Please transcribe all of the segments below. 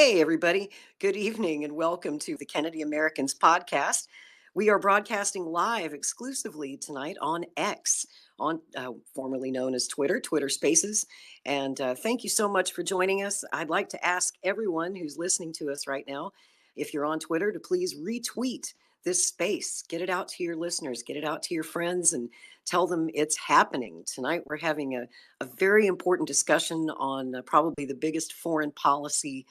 Hey, everybody. Good evening and welcome to the Kennedy Americans podcast. We are broadcasting live exclusively tonight on X, on formerly known as Twitter Spaces. And thank you so much for joining us. I'd like to ask everyone who's listening to us right now, if you're on Twitter, to please retweet this space. Get it out to your listeners, get it out to your friends, and tell them it's happening. Tonight, we're having a very important discussion on probably the biggest foreign policy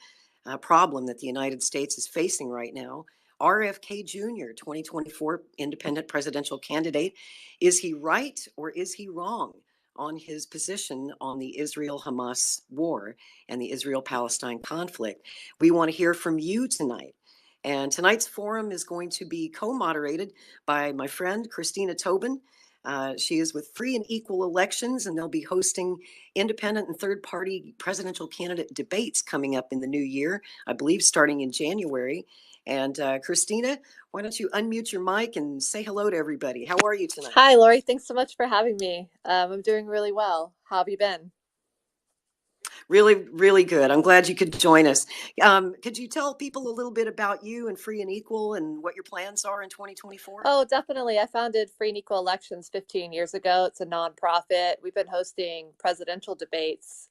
problem that the United States is facing right now. RFK Jr., 2024 independent presidential candidate, is he right or is he wrong on his position on the Israel-Hamas war and the Israel-Palestine conflict? We want to hear from you tonight. And tonight's forum is going to be co-moderated by my friend, Christina Tobin. She is with Free and Equal Elections, and they'll be hosting independent and third-party presidential candidate debates coming up in the new year, I believe starting in January. And Christina, why don't you unmute your mic and say hello to everybody? How are you tonight? Hi, Lori. Thanks so much for having me. I'm doing really well. How have you been? Really, really good. I'm glad you could join us. Could you tell people a little bit about you and Free and Equal and what your plans are in 2024? Oh, definitely. I founded Free and Equal Elections 15 years ago. It's a nonprofit. We've been hosting presidential debates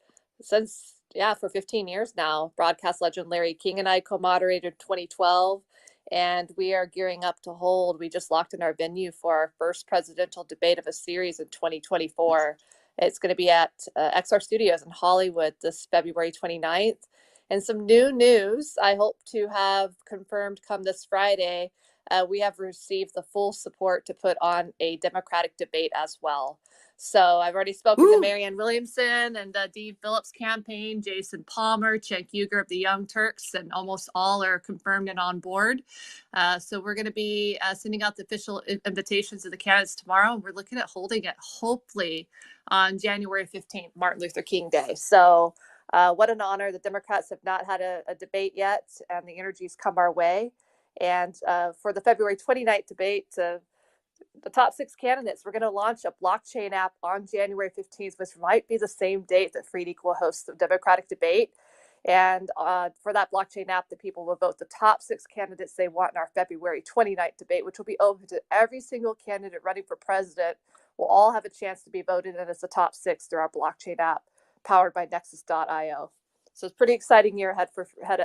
for 15 years now. Broadcast legend Larry King and I co-moderated 2012, and we are gearing up to hold. We just locked in our venue for our first presidential debate of a series in 2024. It's going to be at XR Studios in Hollywood this February 29th. And some new news I hope to have confirmed come this Friday. We have received the full support to put on a Democratic debate as well. So I've already spoken to Marianne Williamson and Dean Phillips' campaign, Jason Palmer, Cenk Uygur of the Young Turks, and almost all are confirmed and on board. So we're going to be sending out the official invitations to the candidates tomorrow. And we're looking at holding it hopefully on January 15th, Martin Luther King Day. So what an honor. The Democrats have not had a debate yet, and the energy's come our way. And for the February 29th debate, the top 6 candidates, we're going to launch a blockchain app on January 15th, which might be the same date that Free and Equal hosts the Democratic debate. And for that blockchain app, the people will vote the top 6 candidates they want in our February 29th debate, which will be open to every single candidate running for president. Will all have a chance to be voted in as the top 6 through our blockchain app powered by Nexus.io. So it's a pretty exciting year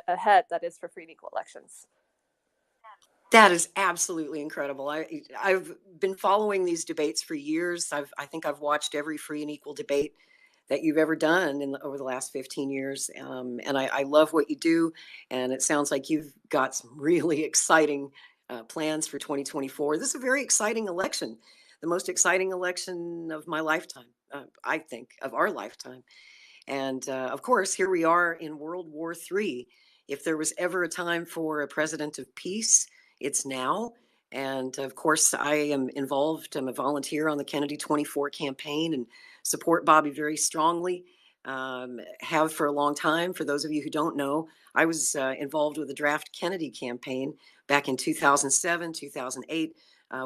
ahead that is for Free and Equal Elections. That is absolutely incredible. I've been following these debates for years. I think I've watched every Free and Equal debate that you've ever done over the last 15 years. And I love what you do. And it sounds like you've got some really exciting plans for 2024. This is a very exciting election, the most exciting election of my lifetime, I think, of our lifetime. And of course, here we are in World War III. If there was ever a time for a president of peace, it's now. And of course, I am involved. I'm a volunteer on the Kennedy 24 campaign and support Bobby very strongly. Have for a long time. For those of you who don't know, I was involved with the Draft Kennedy campaign back in 2007, 2008.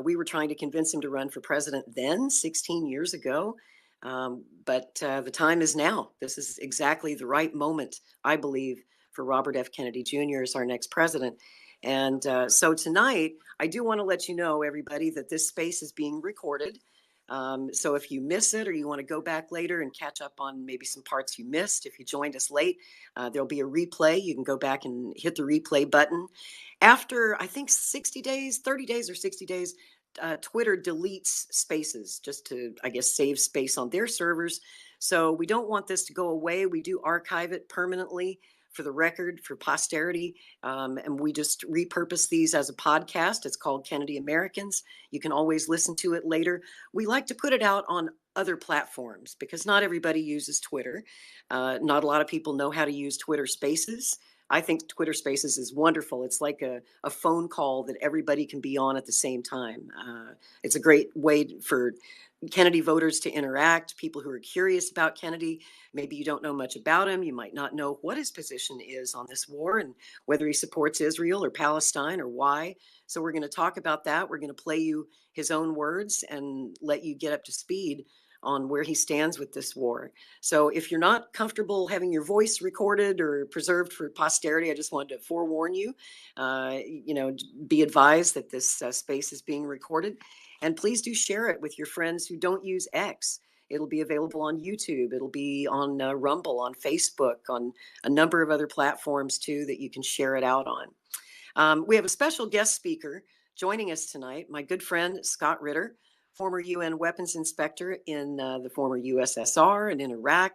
We were trying to convince him to run for president then, 16 years ago. But the time is now. This is exactly the right moment, I believe, for Robert F. Kennedy Jr. as our next president. And so tonight, I do want to let you know, everybody, that this space is being recorded. So if you miss it or you want to go back later and catch up on maybe some parts you missed, if you joined us late, there'll be a replay. You can go back and hit the replay button. After, I think, 60 days, 30 days or 60 days, Twitter deletes spaces just to, I guess, save space on their servers. So we don't want this to go away. We do archive it permanently for the record, for posterity. And we just repurpose these as a podcast. It's called Kennedy Americans. You can always listen to it later. We like to put it out on other platforms because not everybody uses Twitter. Not a lot of people know how to use Twitter Spaces. I think Twitter Spaces is wonderful. It's like a phone call that everybody can be on at the same time. It's a great way for Kennedy voters to interact, people who are curious about Kennedy. Maybe you don't know much about him. You might not know what his position is on this war and whether he supports Israel or Palestine or why. So we're going to talk about that. We're going to play you his own words and let you get up to speed on where he stands with this war. So if you're not comfortable having your voice recorded or preserved for posterity, I just wanted to forewarn you. Be advised that this space is being recorded, and please do share it with your friends who don't use X. It'll be available on YouTube. It'll be on Rumble, on Facebook, on a number of other platforms too that you can share it out on. We have a special guest speaker joining us tonight, my good friend Scott Ritter, former UN weapons inspector in the former USSR and in Iraq.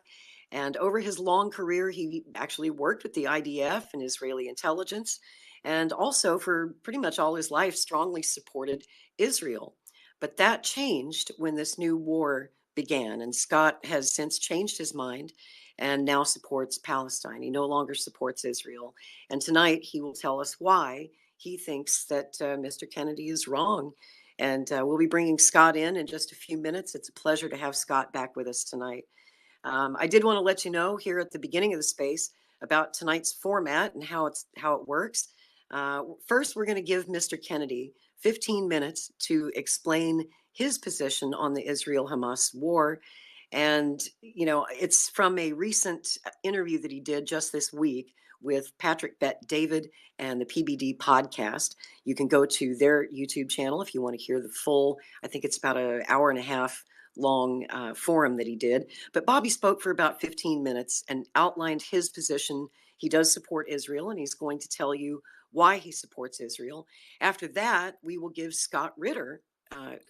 And over his long career, he actually worked with the IDF and Israeli intelligence, and also for pretty much all his life strongly supported Israel. But that changed when this new war began, and Scott has since changed his mind and now supports Palestine. He no longer supports Israel. And tonight he will tell us why he thinks that Mr. Kennedy is wrong. And we'll be bringing Scott in just a few minutes. It's a pleasure to have Scott back with us tonight. I did want to let you know here at the beginning of the space about tonight's format and how it works. First, we're going to give Mr. Kennedy 15 minutes to explain his position on the Israel-Hamas war. And, it's from a recent interview that he did just this week with Patrick Bet-David and the PBD podcast. You can go to their YouTube channel if you want to hear the full, I think it's about an hour and a half long forum that he did. But Bobby spoke for about 15 minutes and outlined his position. He does support Israel, and he's going to tell you why he supports Israel. After that, we will give Scott Ritter,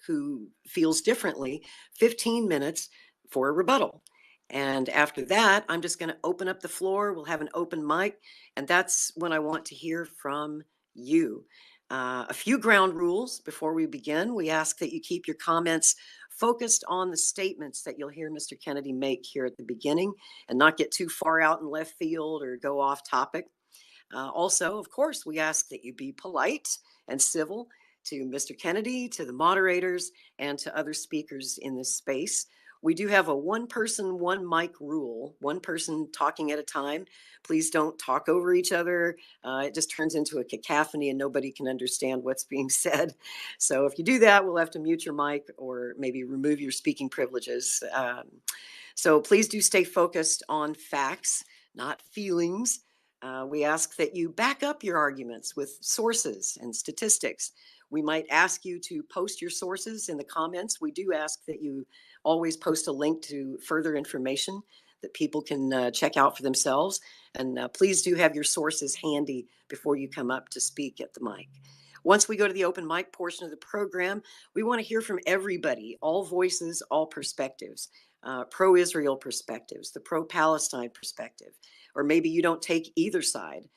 who feels differently, 15 minutes for a rebuttal. And after that, I'm just going to open up the floor. We'll have an open mic, and that's when I want to hear from you. A few ground rules before we begin. We ask that you keep your comments focused on the statements that you'll hear Mr. Kennedy make here at the beginning and not get too far out in left field or go off topic. Also, of course, we ask that you be polite and civil to Mr. Kennedy, to the moderators, and to other speakers in this space. We do have a one person, one mic rule, one person talking at a time. Please don't talk over each other. It just turns into a cacophony and nobody can understand what's being said. So if you do that, we'll have to mute your mic or maybe remove your speaking privileges. So please do stay focused on facts, not feelings. We ask that you back up your arguments with sources and statistics. We might ask you to post your sources in the comments. We do ask that you always post a link to further information that people can check out for themselves. And please do have your sources handy before you come up to speak at the mic. Once we go to the open mic portion of the program, we want to hear from everybody, all voices, all perspectives, pro-Israel perspectives, the pro-Palestine perspective, or maybe you don't take either side.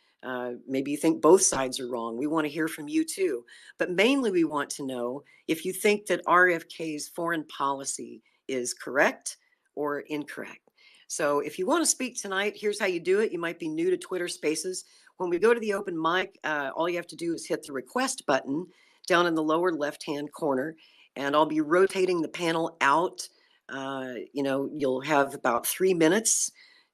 Maybe you think both sides are wrong. We want to hear from you too. But mainly we want to know if you think that RFK's foreign policy is correct or incorrect. So if you want to speak tonight, here's how you do it. You might be new to Twitter Spaces. When we go to the open mic, all you have to do is hit the request button down in the lower left-hand corner, and I'll be rotating the panel out. You'll have about 3 minutes.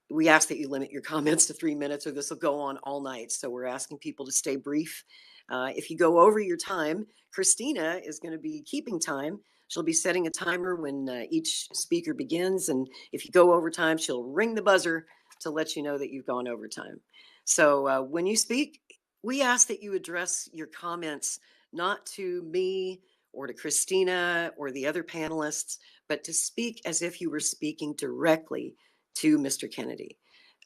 We ask that you limit your comments to 3 minutes or this will go on all night. So we're asking people to stay brief. If you go over your time, Christina is going to be keeping time. She'll be setting a timer when each speaker begins. And if you go over time, she'll ring the buzzer to let you know that you've gone over time. So when you speak, we ask that you address your comments not to me or to Christina or the other panelists, but to speak as if you were speaking directly to Mr. Kennedy.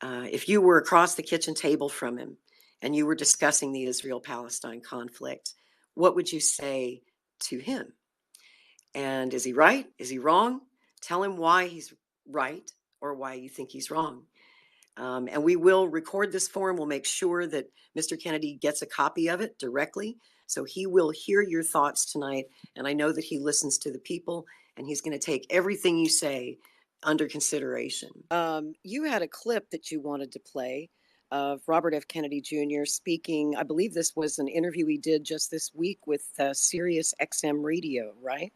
If you were across the kitchen table from him and you were discussing the Israel-Palestine conflict, what would you say to him? And is he right? Is he wrong? Tell him why he's right or why you think he's wrong. And we will record this forum. We'll make sure that Mr. Kennedy gets a copy of it directly. So he will hear your thoughts tonight. And I know that he listens to the people and he's going to take everything you say under consideration. You had a clip that you wanted to play of Robert F. Kennedy Jr. speaking. I believe this was an interview he did just this week with Sirius XM Radio, right?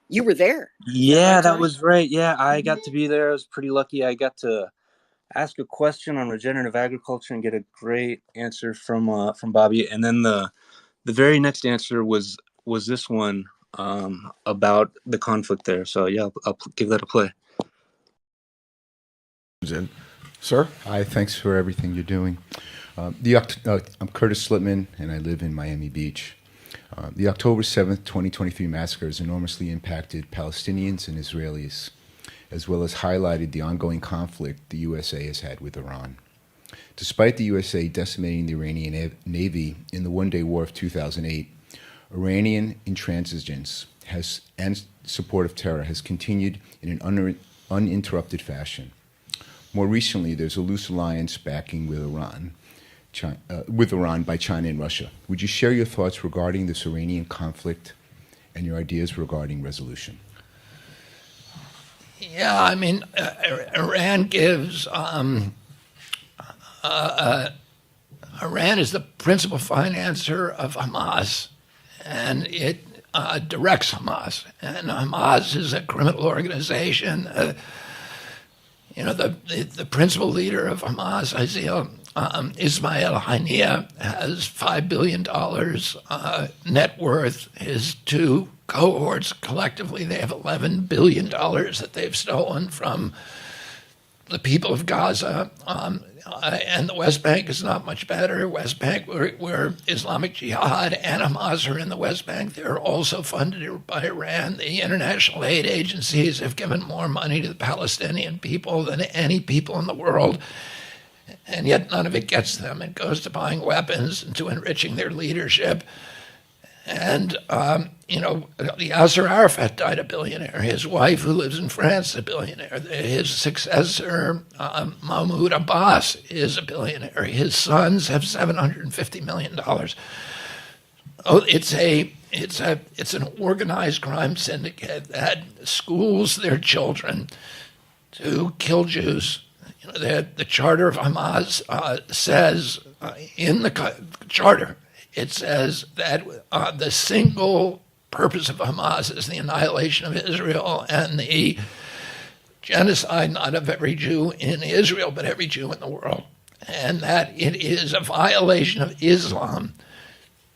You were there. Yeah, that was right. Yeah, I got to be there. I was pretty lucky. I got to ask a question on regenerative agriculture and get a great answer from Bobby. And then the very next answer was this one. about the conflict there. So yeah, I'll give that a play. Sir? Hi, thanks for everything you're doing. I'm Curtis Slipman, and I live in Miami Beach. The October 7th, 2023 massacre has enormously impacted Palestinians and Israelis, as well as highlighted the ongoing conflict the USA has had with Iran. Despite the USA decimating the Iranian Navy in the One-Day War of 2008, Iranian intransigence and support of terror has continued in an uninterrupted fashion. More recently, there's a loose alliance backing with Iran by China and Russia. Would you share your thoughts regarding this Iranian conflict and your ideas regarding resolution? Yeah, I mean, Iran gives. Iran is the principal financer of Hamas, and it directs Hamas. And Hamas is a criminal organization. The principal leader of Hamas, Ismail Haniyeh, has $5 billion net worth. His two cohorts collectively, they have $11 billion that they've stolen from the people of Gaza. And the West Bank is not much better. West Bank, where Islamic Jihad and Hamas are in the West Bank, they're also funded by Iran. The international aid agencies have given more money to the Palestinian people than any people in the world, and yet none of it gets them. It goes to buying weapons and to enriching their leadership. And, Yasser Arafat died a billionaire. His wife, who lives in France, is a billionaire. His successor, Mahmoud Abbas, is a billionaire. His sons have $750 million. Oh, it's an organized crime syndicate that schools their children to kill Jews. The charter of Hamas says in the charter, it says that the single purpose of Hamas is the annihilation of Israel and the genocide, not of every Jew in Israel, but every Jew in the world. And that it is a violation of Islam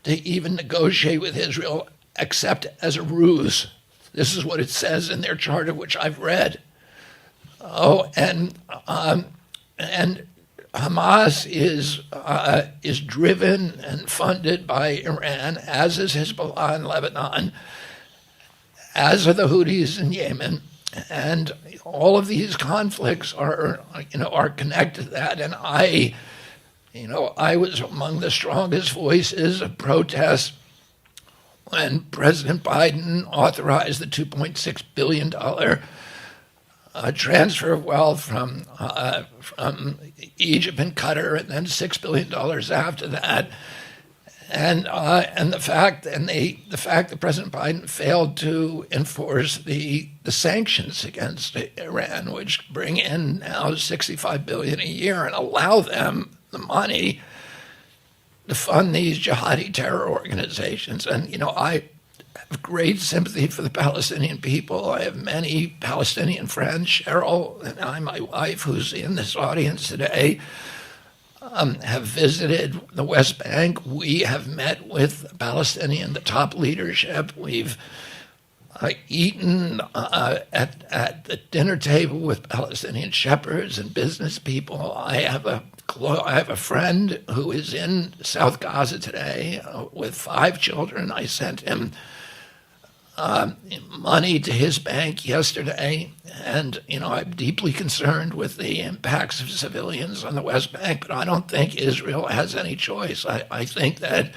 to even negotiate with Israel, except as a ruse. This is what it says in their charter, which I've read. And Hamas is driven and funded by Iran, as is Hezbollah in Lebanon, as are the Houthis in Yemen, and all of these conflicts are connected to that. And I was among the strongest voices of protest when President Biden authorized the $2.6 billion transfer of wealth from Egypt and Qatar, and then $6 billion after that, and the fact that President Biden failed to enforce the sanctions against Iran, which bring in now $65 billion a year and allow them the money to fund these jihadi terror organizations. And I have great sympathy for the Palestinian people. I have many Palestinian friends. Cheryl and I, my wife, who's in this audience today, have visited the West Bank. We have met with the top leadership. We've eaten at the dinner table with Palestinian shepherds and business people. I have a friend who is in South Gaza today with 5 children. I sent him money to his bank yesterday, and I'm deeply concerned with the impacts of civilians on the West Bank, but I don't think Israel has any choice. I think that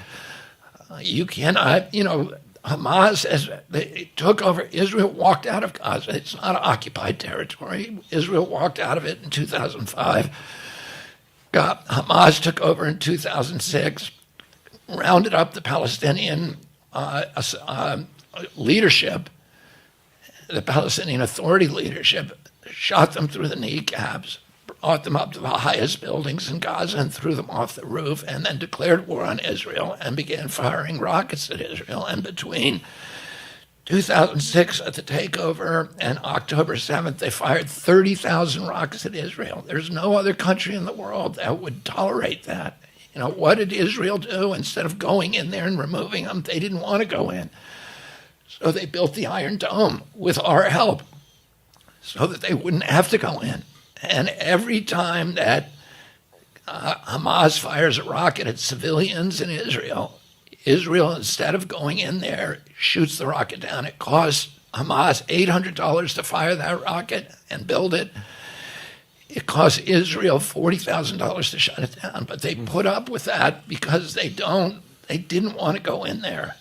you cannot, Hamas, as they took over, Israel walked out of Gaza. It's not occupied territory. Israel walked out of it in 2005. Hamas took over in 2006, rounded up the Palestinian leadership, the Palestinian Authority leadership, shot them through the kneecaps, brought them up to the highest buildings in Gaza and threw them off the roof, and then declared war on Israel and began firing rockets at Israel. And between 2006 at the takeover and October 7th, they fired 30,000 rockets at Israel. There's no other country in the world that would tolerate that. What did Israel do? Instead of going in there and removing them, they didn't want to go in. So they built the Iron Dome with our help so that they wouldn't have to go in. And every time that Hamas fires a rocket at civilians in Israel, Israel, instead of going in there, shoots the rocket down. It costs Hamas $800 to fire that rocket and build it. It costs Israel $40,000 to shut it down. But they put up with that because they didn't want to go in there.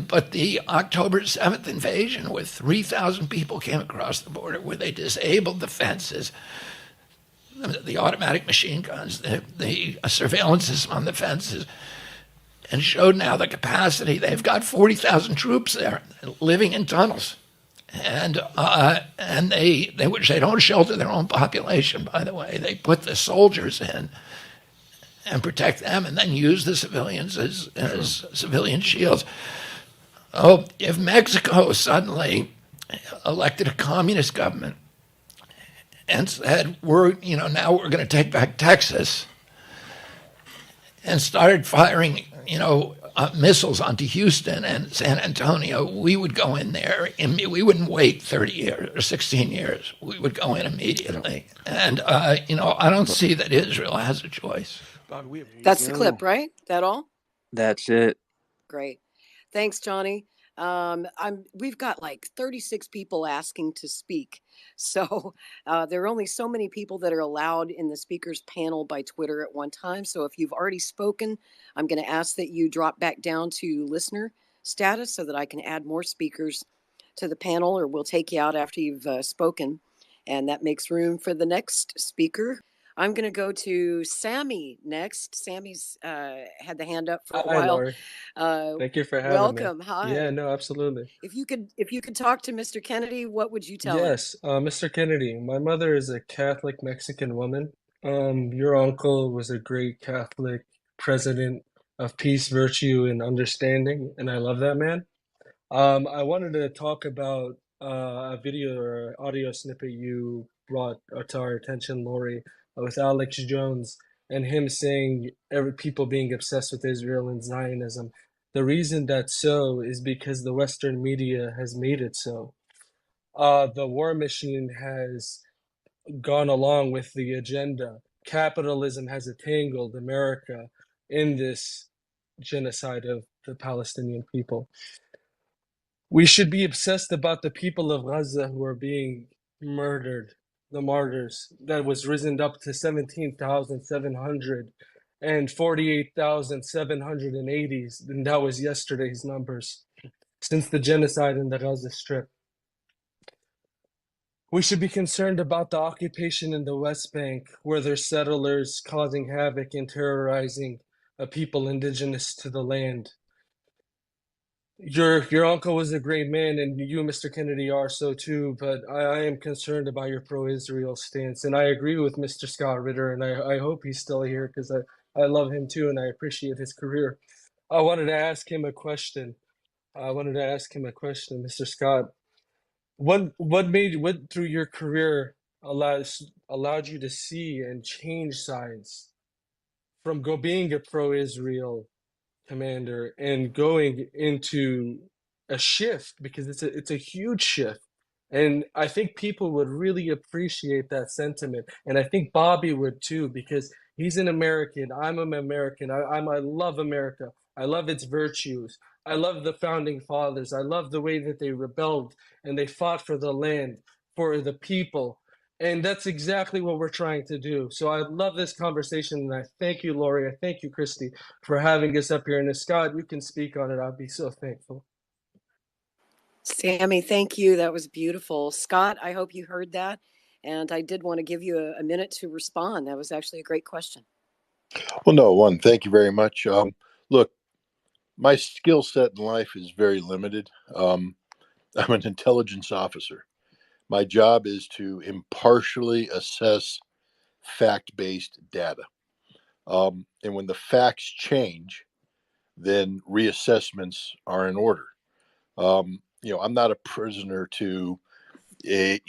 But the October 7th invasion, where 3,000 people came across the border, where they disabled the fences, the automatic machine guns, the surveillance system on the fences, and showed now the capacity. They've got 40,000 troops there living in tunnels. And they which they don't shelter their own population, by the way. They put the soldiers in and protect them and then use the civilians as civilian shields. Oh, if Mexico suddenly elected a communist government and said, now we're going to take back Texas, and started firing, missiles onto Houston and San Antonio, we would go in there and we wouldn't wait 30 years or 16 years. We would go in immediately. And, I don't see that Israel has a choice. That's the clip, right? That all? That's it. Great. Thanks, Johnny. We've got like 36 people asking to speak. So there are only so many people that are allowed in the speakers panel by Twitter at one time. So if you've already spoken, I'm going to ask that you drop back down to listener status so that I can add more speakers to the panel, or we'll take you out after you've spoken. And that makes room for the next speaker. I'm going to go to Sammy next. Sammy's had the hand up for a while. Lori. Thank you for having welcome. me. Hi. Yeah, no, absolutely. If you could talk to Mr. Kennedy, what would you tell him? Yes, Mr. Kennedy, my mother is a Catholic Mexican woman. Your uncle was a great Catholic president of peace, virtue, and understanding, and I love that man. I wanted to talk about a video or audio snippet you brought to our attention, Lori, with Alex Jones and him saying people being obsessed with Israel and Zionism. The reason that's so is because the Western media has made it so. The war machine has gone along with the agenda. Capitalism has entangled America in this genocide of the Palestinian people. We should be obsessed about the people of Gaza who are being murdered, the martyrs. That was risen up to 17,700 and 48,780, and that was yesterday's numbers, since the genocide in the Gaza Strip. We should be concerned about the occupation in the West Bank, where there's settlers causing havoc and terrorizing a people indigenous to the land. Your uncle was a great man, and you, Mr. Kennedy, are so too, but I am concerned about your pro-Israel stance, and I agree with Mr. Scott Ritter, and I hope he's still here because I love him too, and I appreciate his career. I wanted to ask him a question. Mr. Scott. What through your career allowed you to see and change sides from being a pro-Israel commander and going into a shift, because it's a huge shift, and I think people would really appreciate that sentiment, and I think Bobby would too, because he's an American. I'm an American. I love America. I love its virtues. I love the founding fathers. I love the way that they rebelled and they fought for the land, for the people. And that's exactly what we're trying to do. So I love this conversation, and I thank you, Lori. I thank you, Christy, for having us up here. And Scott, you can speak on it. I'd be so thankful. Sammy, thank you. That was beautiful. Scott, I hope you heard that. And I did want to give you a minute to respond. That was actually a great question. Well, no, thank you very much. Look, my skill set in life is very limited. I'm an intelligence officer. My job is to impartially assess fact-based data. And when the facts change, then reassessments are in order. I'm not a prisoner to a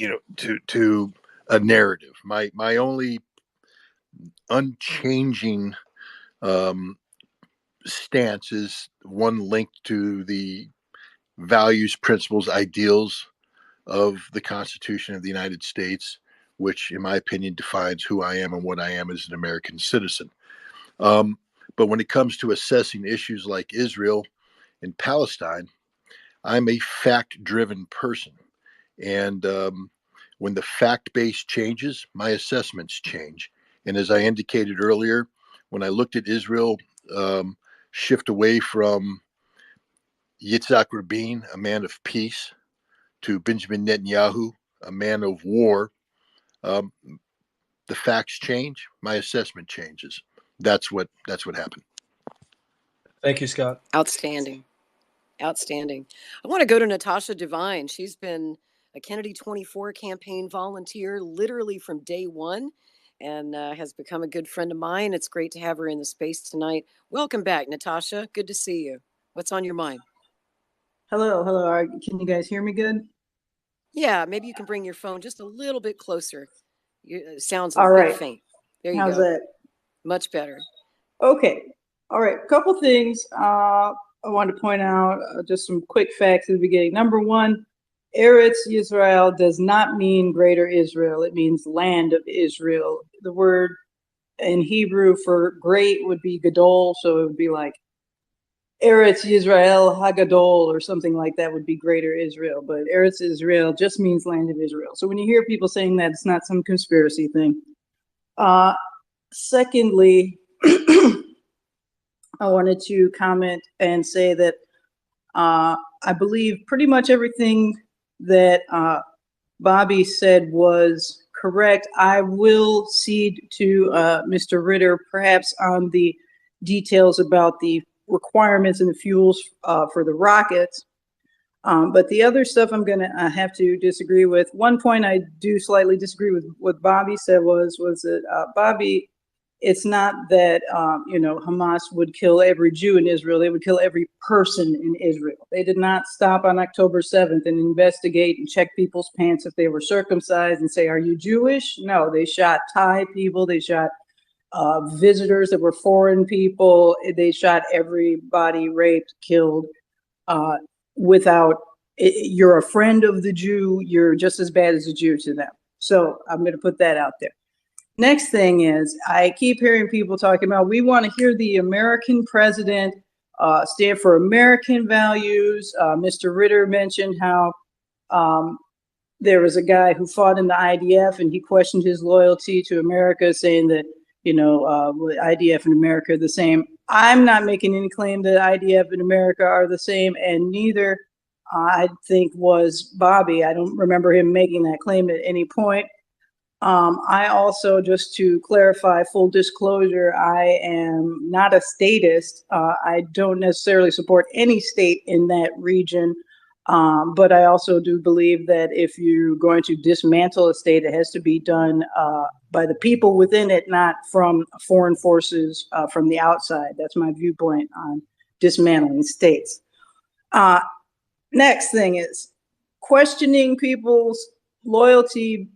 narrative. My only unchanging stance is one linked to the values, principles, ideals of the Constitution of the United States, which, in my opinion, defines who I am and what I am as an American citizen. But when it comes to assessing issues like Israel and Palestine, I'm a fact-driven person. And when the fact base changes, my assessments change. And as I indicated earlier, when I looked at Israel shift away from Yitzhak Rabin, a man of peace, to Benjamin Netanyahu, a man of war, um, the facts change. My assessment changes. That's what happened. Thank you, Scott. Outstanding. Outstanding. I want to go to Natasha Devine. She's been a Kennedy 24 campaign volunteer literally from day one and has become a good friend of mine. It's great to have her in the space tonight. Welcome back, Natasha. Good to see you. What's on your mind? Hello. Can you guys hear me good? Yeah, maybe you can bring your phone just a little bit closer. It sounds a All bit right. faint. There you How's go. that? Much better. Okay. All right. Couple things I wanted to point out, just some quick facts at the beginning. Number one, Eretz Yisrael does not mean greater Israel. It means land of Israel. The word in Hebrew for great would be gadol, so it would be like Eretz Yisrael Hagadol or something like that would be greater Israel. But Eretz Israel just means land of Israel. So when you hear people saying that, it's not some conspiracy thing. Secondly, I wanted to comment and say that I believe pretty much everything that Bobby said was correct. I will cede to Mr. Ritter perhaps on the details about the requirements and the fuels for the rockets. But the other stuff I'm going to have to disagree with. One point I do slightly disagree with what Bobby said was that Bobby, it's not that, Hamas would kill every Jew in Israel. They would kill every person in Israel. They did not stop on October 7th and investigate and check people's pants if they were circumcised and say, are you Jewish? No, they shot Thai people. They shot visitors that were foreign people. They shot everybody, raped, killed, without, you're a friend of the Jew, you're just as bad as a Jew to them. So I'm going to put that out there. Next thing is, I keep hearing people talking about, we want to hear the American president stand for American values. Mr. Ritter mentioned how there was a guy who fought in the IDF and he questioned his loyalty to America, saying that, IDF and America are the same. I'm not making any claim that IDF and America are the same, and neither I think was Bobby. I don't remember him making that claim at any point. I also, just to clarify, full disclosure, I am not a statist. I don't necessarily support any state in that region. But I also do believe that if you're going to dismantle a state, it has to be done by the people within it, not from foreign forces from the outside. That's my viewpoint on dismantling states. Next thing is questioning people's loyalty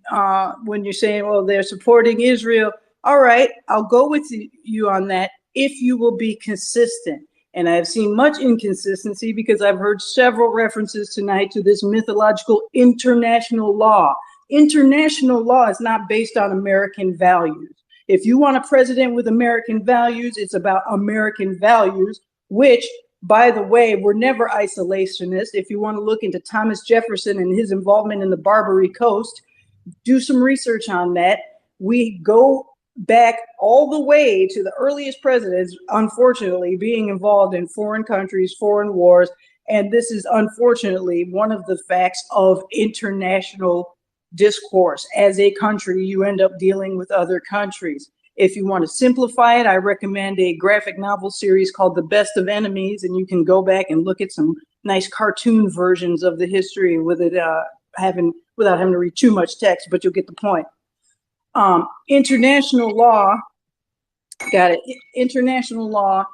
when you're saying, well, they're supporting Israel. All right, I'll go with you on that if you will be consistent. And I've seen much inconsistency because I've heard several references tonight to this mythological international law. International law is not based on American values. If you want a president with American values, it's about American values, which, by the way, were never isolationist. If you want to look into Thomas Jefferson and his involvement in the Barbary Coast, do some research on that. We go back all the way to the earliest presidents, unfortunately, being involved in foreign countries, foreign wars. And this is unfortunately one of the facts of international discourse. As a country, you end up dealing with other countries. If you want to simplify it, I recommend a graphic novel series called The Best of Enemies, and you can go back and look at some nice cartoon versions of the history with it without having to read too much text, but you'll get the point. International law, got it. International law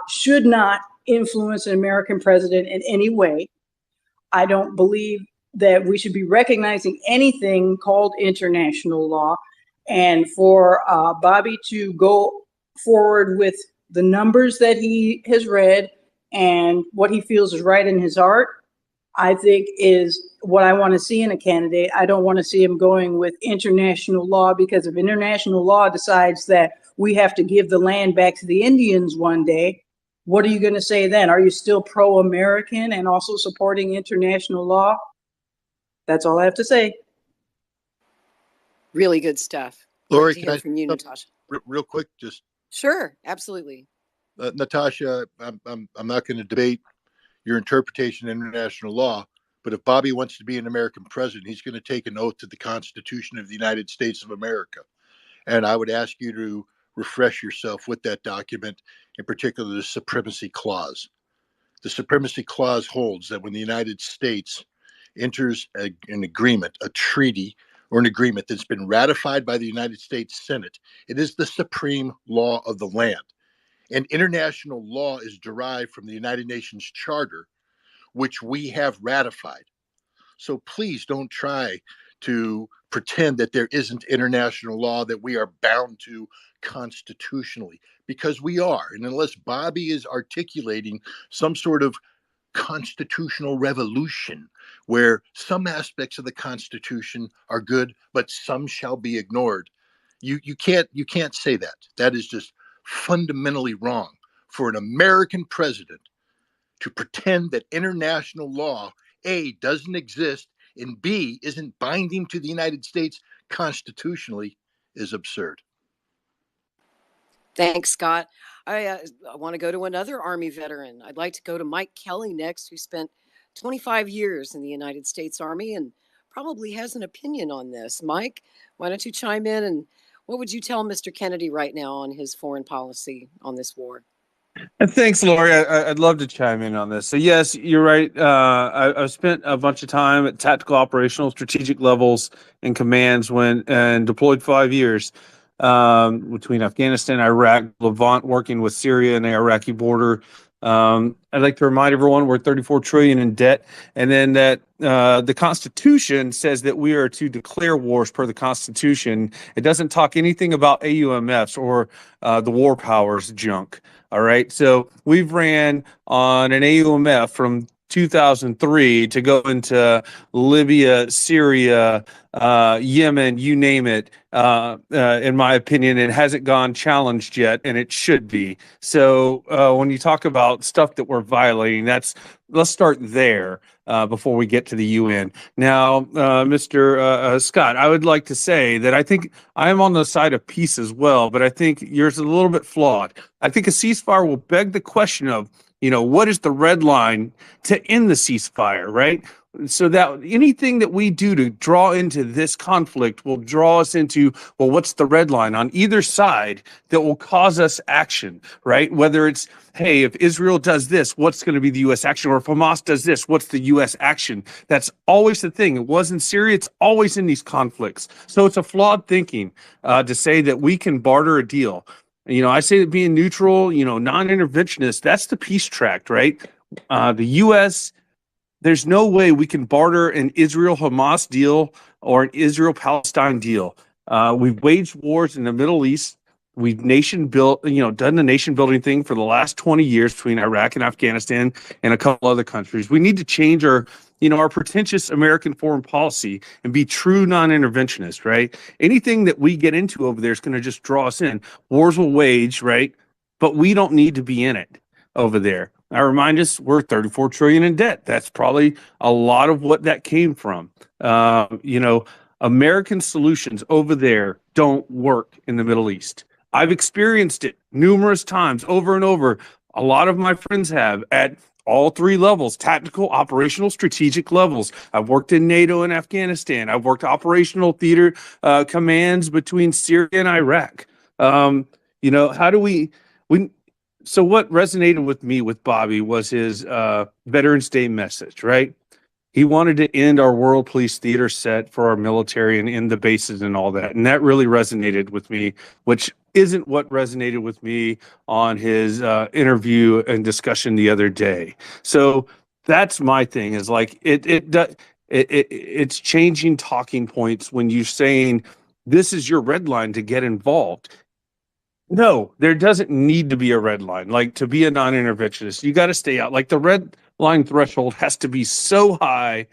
should not influence an American president in any way. I don't believe that we should be recognizing anything called international law. And for Bobby to go forward with the numbers that he has read and what he feels is right in his heart, I think is what I want to see in a candidate. I don't want to see him going with international law, because if international law decides that we have to give the land back to the Indians one day, what are you going to say then? Are you still pro-American and also supporting international law? That's all I have to say. Really good stuff. Lori, Great to can hear I from you, Natasha. real quick? Just Sure, absolutely. Natasha, I'm not going to debate your interpretation of international law, but if Bobby wants to be an American president, he's going to take an oath to the Constitution of the United States of America. And I would ask you to refresh yourself with that document, in particular the Supremacy Clause. The Supremacy Clause holds that when the United States enters an agreement, a treaty, or an agreement that's been ratified by the United States Senate, it is the supreme law of the land. And international law is derived from the United Nations Charter, which we have ratified. So please don't try to pretend that there isn't international law that we are bound to constitutionally, because we are. And unless Bobby is articulating some sort of constitutional revolution where some aspects of the Constitution are good, but some shall be ignored, you can't say that. That is just fundamentally wrong for an American president to pretend that international law, A, doesn't exist, and B, isn't binding to the United States constitutionally, is absurd. Thanks, Scott. I want to go to another Army veteran. I'd like to go to Mike Kelly next, who spent 25 years in the United States Army and probably has an opinion on this. Mike, why don't you chime in, and what would you tell Mr. Kennedy right now on his foreign policy on this war? And thanks, Lori. I'd love to chime in on this. So yes, you're right. I've spent a bunch of time at tactical, operational, strategic levels and commands and deployed 5 years between Afghanistan, Iraq, Levant, working with Syria and the Iraqi border. I'd like to remind everyone we're 34 trillion in debt, and then that the Constitution says that we are to declare wars per the Constitution. It doesn't talk anything about AUMFs or the war powers junk. All right, so we've ran on an AUMF from 2003 to go into Libya, Syria, Yemen, you name it. In my opinion, it hasn't gone challenged yet, and it should be. So when you talk about stuff that we're violating, let's start there before we get to the UN. Now, Mr. Scott, I would like to say that I think I am on the side of peace as well, but I think yours is a little bit flawed. I think a ceasefire will beg the question of, what is the red line to end the ceasefire, right? So that anything that we do to draw into this conflict will draw us into, well, what's the red line on either side that will cause us action, right? Whether it's, hey, if Israel does this, what's going to be the U.S. action? Or if Hamas does this, what's the U.S. action? That's always the thing. It was in Syria. It's always in these conflicts. So it's a flawed thinking to say that we can barter a deal. I say that being neutral, non-interventionist, that's the peace tract, right? The U.S., there's no way we can barter an Israel-Hamas deal or an Israel-Palestine deal. We've waged wars in the Middle East. We've done the nation building thing for the last 20 years between Iraq and Afghanistan and a couple other countries. We need to change our pretentious American foreign policy and be true non-interventionist, right? Anything that we get into over there is going to just draw us in. Wars will wage, right? But we don't need to be in it over there. I remind us we're 34 trillion in debt. That's probably a lot of what that came from. American solutions over there don't work in the Middle East. I've experienced it numerous times over and over. A lot of my friends have at all three levels: tactical, operational, strategic levels. I've worked in NATO and Afghanistan. I've worked operational theater commands between Syria and Iraq. So what resonated with me with Bobby was his Veterans Day message, right? He wanted to end our world police theater set for our military and end the bases and all that. And that really resonated with me, which isn't what resonated with me on his interview and discussion the other day. So that's my thing, is like it's changing talking points when you're saying this is your red line to get involved. No, there doesn't need to be a red line. Like, to be a non-interventionist, you got to stay out. Like, the red line threshold has to be so high,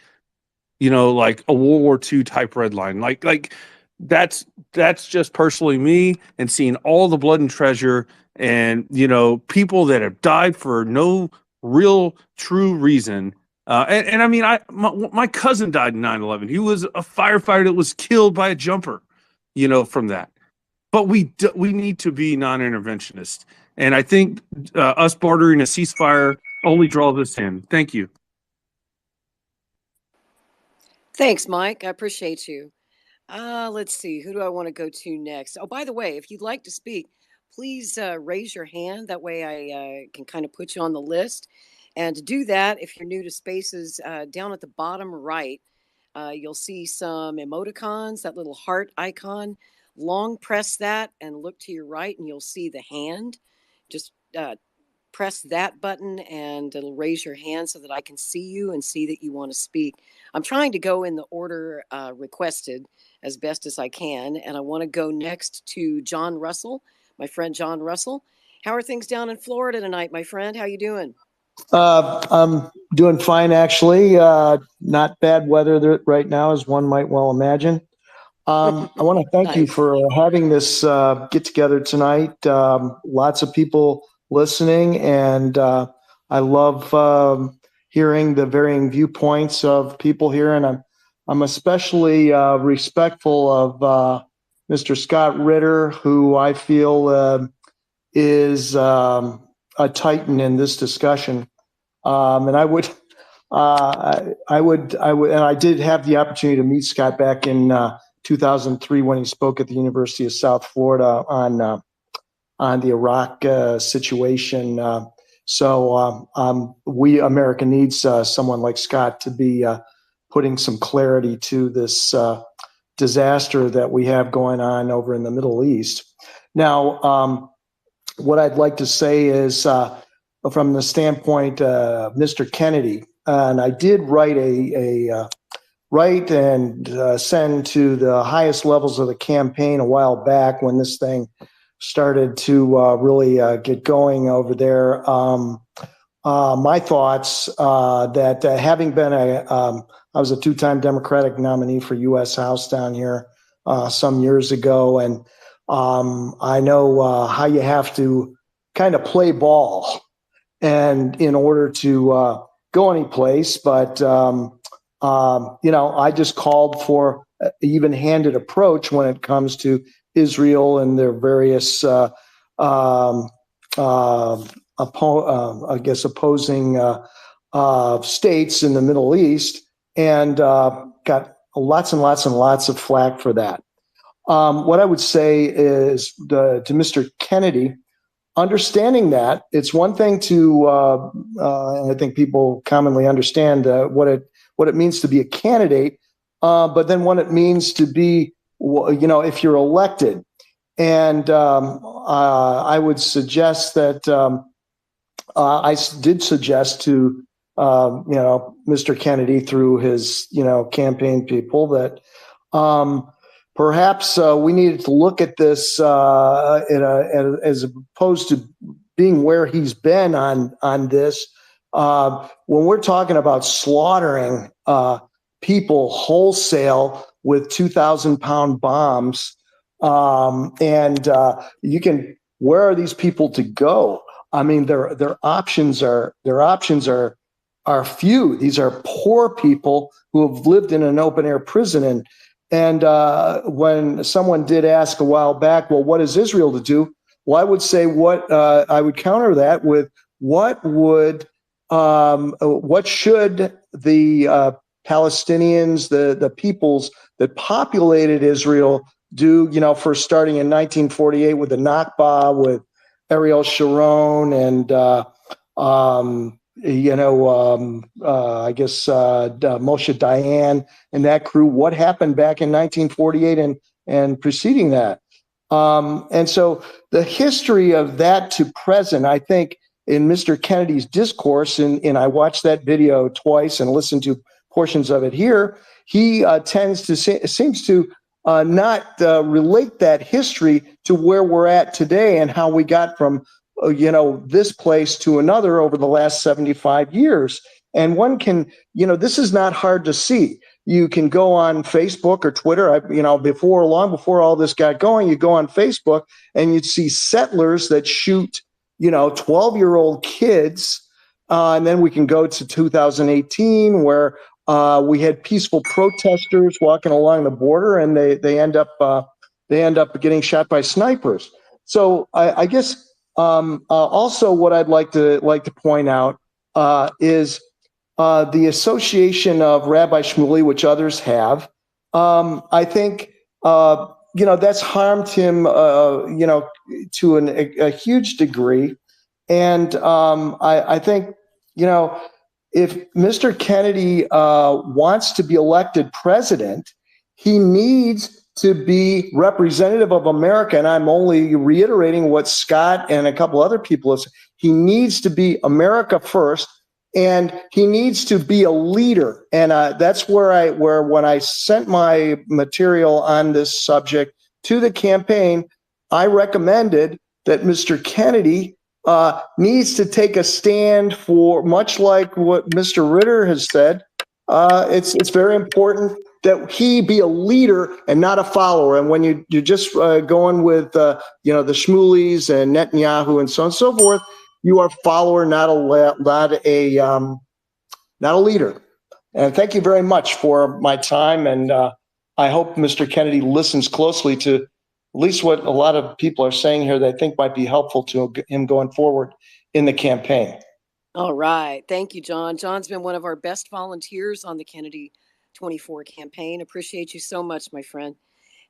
like a World War II type red line. Like that's just personally me, and seeing all the blood and treasure, and people that have died for no real true reason. And I mean, my cousin died in 9/11. He was a firefighter that was killed by a jumper, from that. But we need to be non-interventionist, and I think us bartering a ceasefire only draws us in. Thank you. Thanks, Mike. I appreciate you. Let's see. Who do I want to go to next? Oh, by the way, if you'd like to speak, please raise your hand. That way I can kind of put you on the list. And to do that, if you're new to Spaces, down at the bottom right, you'll see some emoticons, that little heart icon. Long press that and look to your right, and you'll see the hand. Just press that button and it'll raise your hand so that I can see you and see that you want to speak. I'm trying to go in the order requested as best as I can, and I want to go next to John Russell, my friend John Russell. How are things down in Florida tonight, my friend? How you doing? I'm doing fine, actually. Not bad weather right now, as one might well imagine. I want to thank you Nice. for having this get together tonight. Lots of people listening, and I love hearing the varying viewpoints of people here. And I'm especially respectful of Mr. Scott Ritter, who I feel is a titan in this discussion. And I did have the opportunity to meet Scott back in 2003 when he spoke at the University of South Florida on the Iraq situation. So America needs someone like Scott to be putting some clarity to this disaster that we have going on over in the Middle East. Now, what I'd like to say is, from the standpoint of Mr. Kennedy, and I did write write and send to the highest levels of the campaign a while back when this thing started to really get going over there. My thoughts that having been I was a two-time Democratic nominee for U.S. House down here some years ago, and I know how you have to kind of play ball, and in order to go any place, but I just called for an even-handed approach when it comes to Israel and their various, opposing states in the Middle East, and got lots and lots and lots of flack for that. What I would say is to Mr. Kennedy, understanding that it's one thing to, and I think people commonly understand what it means to be a candidate, but then what it means to be, if you're elected. And I would suggest that I did suggest to Mr. Kennedy through his campaign people that perhaps we needed to look at this as opposed to being where he's been on this. When we're talking about slaughtering people wholesale with 2,000-pound bombs, and where are these people to go? I mean, their options are few. These are poor people who have lived in an open air prison. And when someone did ask a while back, well, what is Israel to do? Well, I would say I would counter that with what should the Palestinians, the peoples that populated Israel do, for starting in 1948 with the Nakba, with Ariel Sharon and, Moshe Dayan and that crew, what happened back in 1948 and preceding that. And so the history of that to present, I think, in Mr. Kennedy's discourse, and I watched that video twice and listened to portions of it here, he seems to not relate that history to where we're at today and how we got from this place to another over the last 75 years. And one can, this is not hard to see. You can go on Facebook or Twitter. Before all this got going, you go on Facebook and you'd see settlers that shoot 12-year-old kids. And then we can go to 2018 where we had peaceful protesters walking along the border, and they end up getting shot by snipers. So I guess also what I'd like to point out is the association of Rabbi Shmuley, which others have. I think that's harmed him to a huge degree, and I think if Mr. Kennedy wants to be elected president, he needs to be representative of America. And I'm only reiterating what Scott and a couple other people have said. He needs to be America first, and he needs to be a leader. And that's where when I sent my material on this subject to the campaign, I recommended that Mr. Kennedy needs to take a stand for, much like what Mr. Ritter has said. It's very important that he be a leader and not a follower. And when you're just going with the Shmuleys and Netanyahu and so on and so forth, you are a follower, not a leader. And thank you very much for my time. And I hope Mr. Kennedy listens closely to at least what a lot of people are saying here that I think might be helpful to him going forward in the campaign. All right. Thank you, John. John's been one of our best volunteers on the Kennedy 24 campaign. Appreciate you so much, my friend.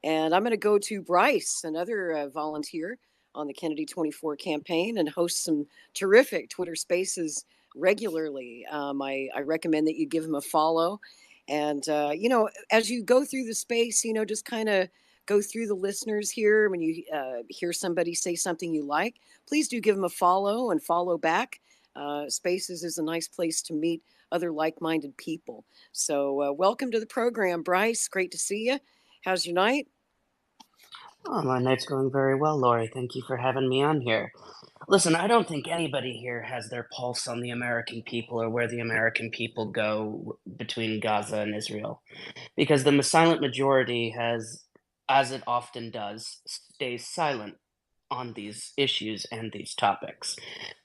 And I'm going to go to Bryce, another volunteer on the Kennedy 24 campaign, and host some terrific Twitter spaces regularly. I recommend that you give him a follow. And, as you go through the space, just kind of go through the listeners here. When you hear somebody say something you like, please do give them a follow and follow back. Spaces is a nice place to meet other like-minded people. So welcome to the program, Bryce. Great to see you. How's your night? Oh, my night's going very well, Lori. Thank you for having me on here. Listen, I don't think anybody here has their pulse on the American people or where the American people go between Gaza and Israel, because the silent majority has, as it often does, stays silent on these issues and these topics.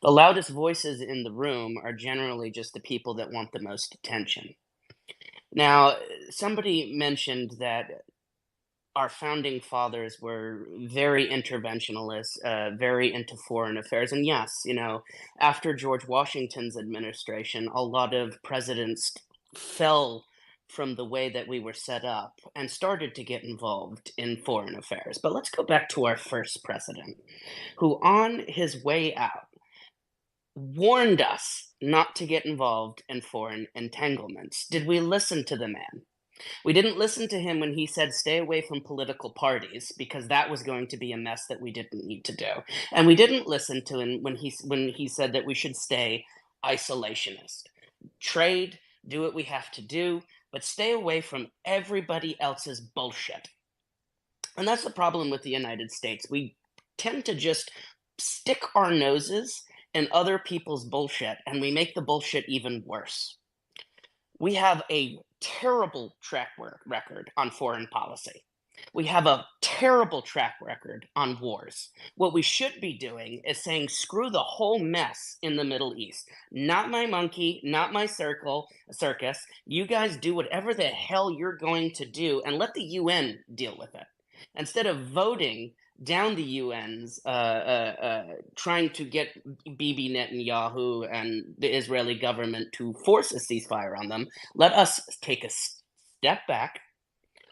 The loudest voices in the room are generally just the people that want the most attention. Now, somebody mentioned that our founding fathers were very interventionalists, very into foreign affairs. And yes, after George Washington's administration, a lot of presidents fell from the way that we were set up and started to get involved in foreign affairs. But let's go back to our first president, who on his way out warned us not to get involved in foreign entanglements. Did we listen to the man? We didn't listen to him when he said stay away from political parties, because that was going to be a mess that we didn't need to do. And we didn't listen to him when he said that we should stay isolationist. Trade, do what we have to do, but stay away from everybody else's bullshit. And that's the problem with the United States. We tend to just stick our noses in other people's bullshit, and we make the bullshit even worse. We have a terrible track record on foreign policy. We have a terrible track record on wars. What we should be doing is saying, screw the whole mess in the Middle East. Not my monkey, not my circus. You guys do whatever the hell you're going to do, and let the UN deal with it. Instead of voting down the UN's trying to get Bibi Netanyahu and the Israeli government to force a ceasefire on them, let us take a step back.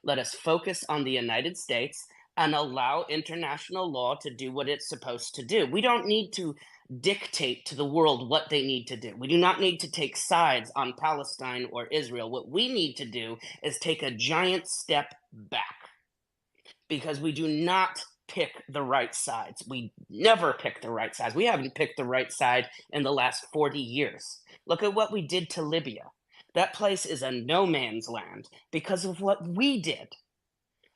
Let us focus on the United States and allow international law to do what it's supposed to do. We don't need to dictate to the world what they need to do. We do not need to take sides on Palestine or Israel. What we need to do is take a giant step back, because we do not pick the right sides. We never pick the right sides. We haven't picked the right side in the last 40 years. Look at what we did to Libya. That place is a no man's land because of what we did.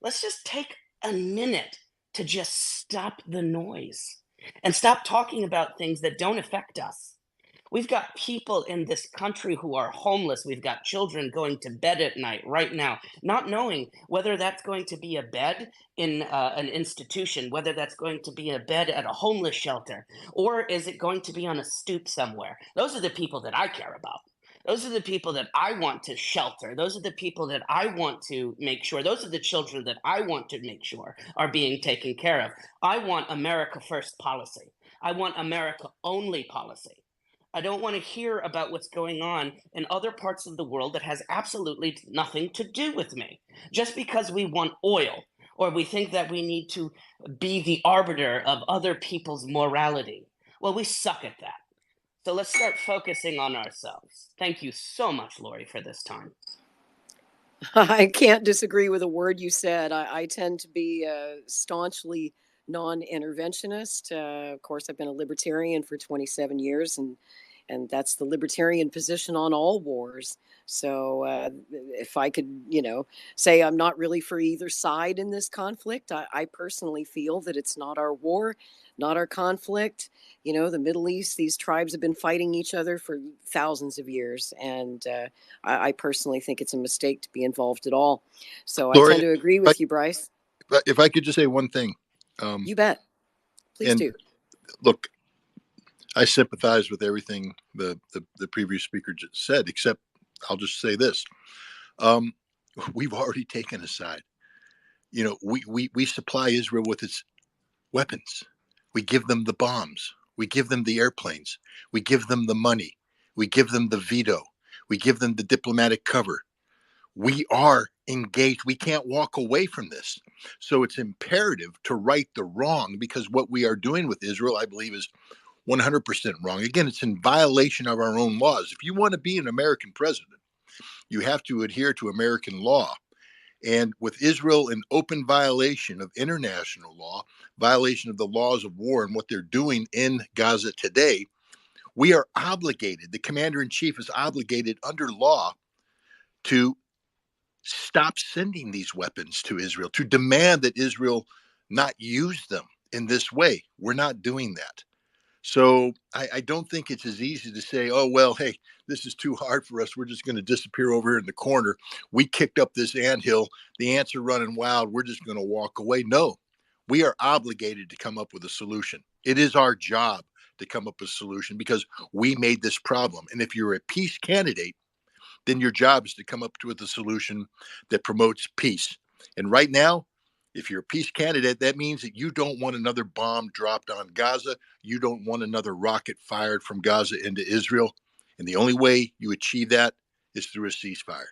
let's just take a minute to just stop the noise and stop talking about things that don't affect us. We've got people in this country who are homeless. We've got children going to bed at night right now, not knowing whether that's going to be a bed in an institution, whether that's going to be a bed at a homeless shelter, or is it going to be on a stoop somewhere. Those are the people that I care about. Those are the people that I want to shelter. Those are the people that I want to make sure. Those are the children that I want to make sure are being taken care of. I want America first policy. I want America only policy. I don't want to hear about what's going on in other parts of the world that has absolutely nothing to do with me. Just because we want oil or we think that we need to be the arbiter of other people's morality. Well, we suck at that. So let's start focusing on ourselves. Thank you so much, Lori, for this time. I can't disagree with a word you said. I tend to be staunchly non-interventionist. Of course, I've been a libertarian for 27 years, and that's the libertarian position on all wars. So if I could, say I'm not really for either side in this conflict, I personally feel that it's not our war, not our conflict. The Middle East, these tribes have been fighting each other for thousands of years. And I personally think it's a mistake to be involved at all. So Lori, I tend to agree with you, Bryce. if I could just say one thing. You bet. Please do. Look, I sympathize with everything the previous speaker just said, except I'll just say this. We've already taken a side. We supply Israel with its weapons. We give them the bombs. We give them the airplanes. We give them the money. We give them the veto. We give them the diplomatic cover. We are engaged. We can't walk away from this. So it's imperative to right the wrong, because what we are doing with Israel, I believe, is 100% wrong. Again, it's in violation of our own laws. If you want to be an American president, you have to adhere to American law. And with Israel in open violation of international law, violation of the laws of war and what they're doing in Gaza today, we are obligated, the commander-in-chief is obligated under law to stop sending these weapons to Israel, to demand that Israel not use them in this way. We're not doing that. So I don't think it's as easy to say, oh, well, hey, this is too hard for us. We're just going to disappear over here in the corner. We kicked up this anthill. The ants are running wild. We're just going to walk away. No, we are obligated to come up with a solution. It is our job to come up with a solution because we made this problem. And if you're a peace candidate, then your job is to come up with a solution that promotes peace. And right now, if you're a peace candidate, that means that you don't want another bomb dropped on Gaza. You don't want another rocket fired from Gaza into Israel. And the only way you achieve that is through a ceasefire.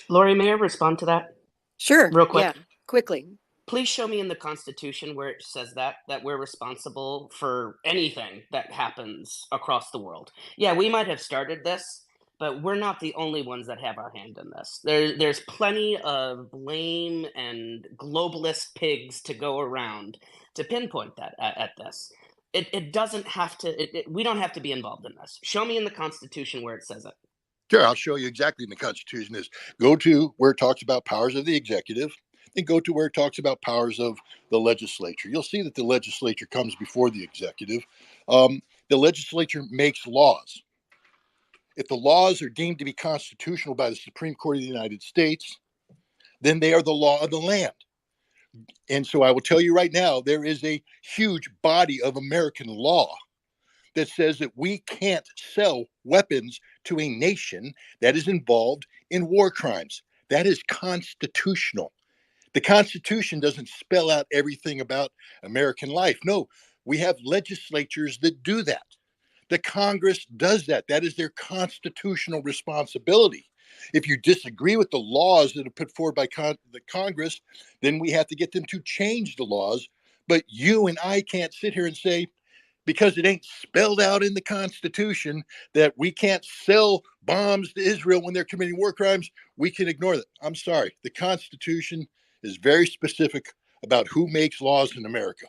Lori, may I respond to that? Sure. Real quick. Yeah, quickly. Please show me in the Constitution where it says that we're responsible for anything that happens across the world. Yeah, we might have started this, but we're not the only ones that have our hand in this. There's plenty of blame and globalist pigs to go around to pinpoint that at this. It doesn't have to. We don't have to be involved in this. Show me in the Constitution where it says it. Sure, I'll show you exactly in the Constitution is. Go to where it talks about powers of the executive, then go to where it talks about powers of the legislature. You'll see that the legislature comes before the executive. The legislature makes laws. If the laws are deemed to be constitutional by the Supreme Court of the United States, then they are the law of the land. And so I will tell you right now, there is a huge body of American law that says that we can't sell weapons to a nation that is involved in war crimes. That is constitutional. The Constitution doesn't spell out everything about American life. No, we have legislatures that do that. The Congress does that. That is their constitutional responsibility. If you disagree with the laws that are put forward by the Congress, then we have to get them to change the laws. But you and I can't sit here and say, because it ain't spelled out in the Constitution that we can't sell bombs to Israel when they're committing war crimes, we can ignore that. I'm sorry. The Constitution is very specific about who makes laws in America.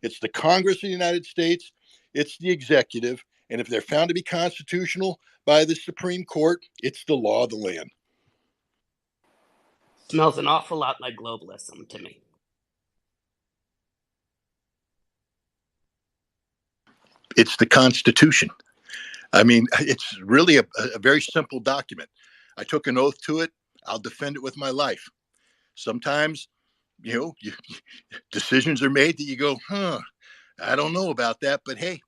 It's the Congress of the United States. It's the executive. And if they're found to be constitutional by the Supreme Court, it's the law of the land. Smells an awful lot like globalism to me. It's the Constitution. I mean, it's really a very simple document. I took an oath to it. I'll defend it with my life. Sometimes, decisions are made that you go, I don't know about that. But hey,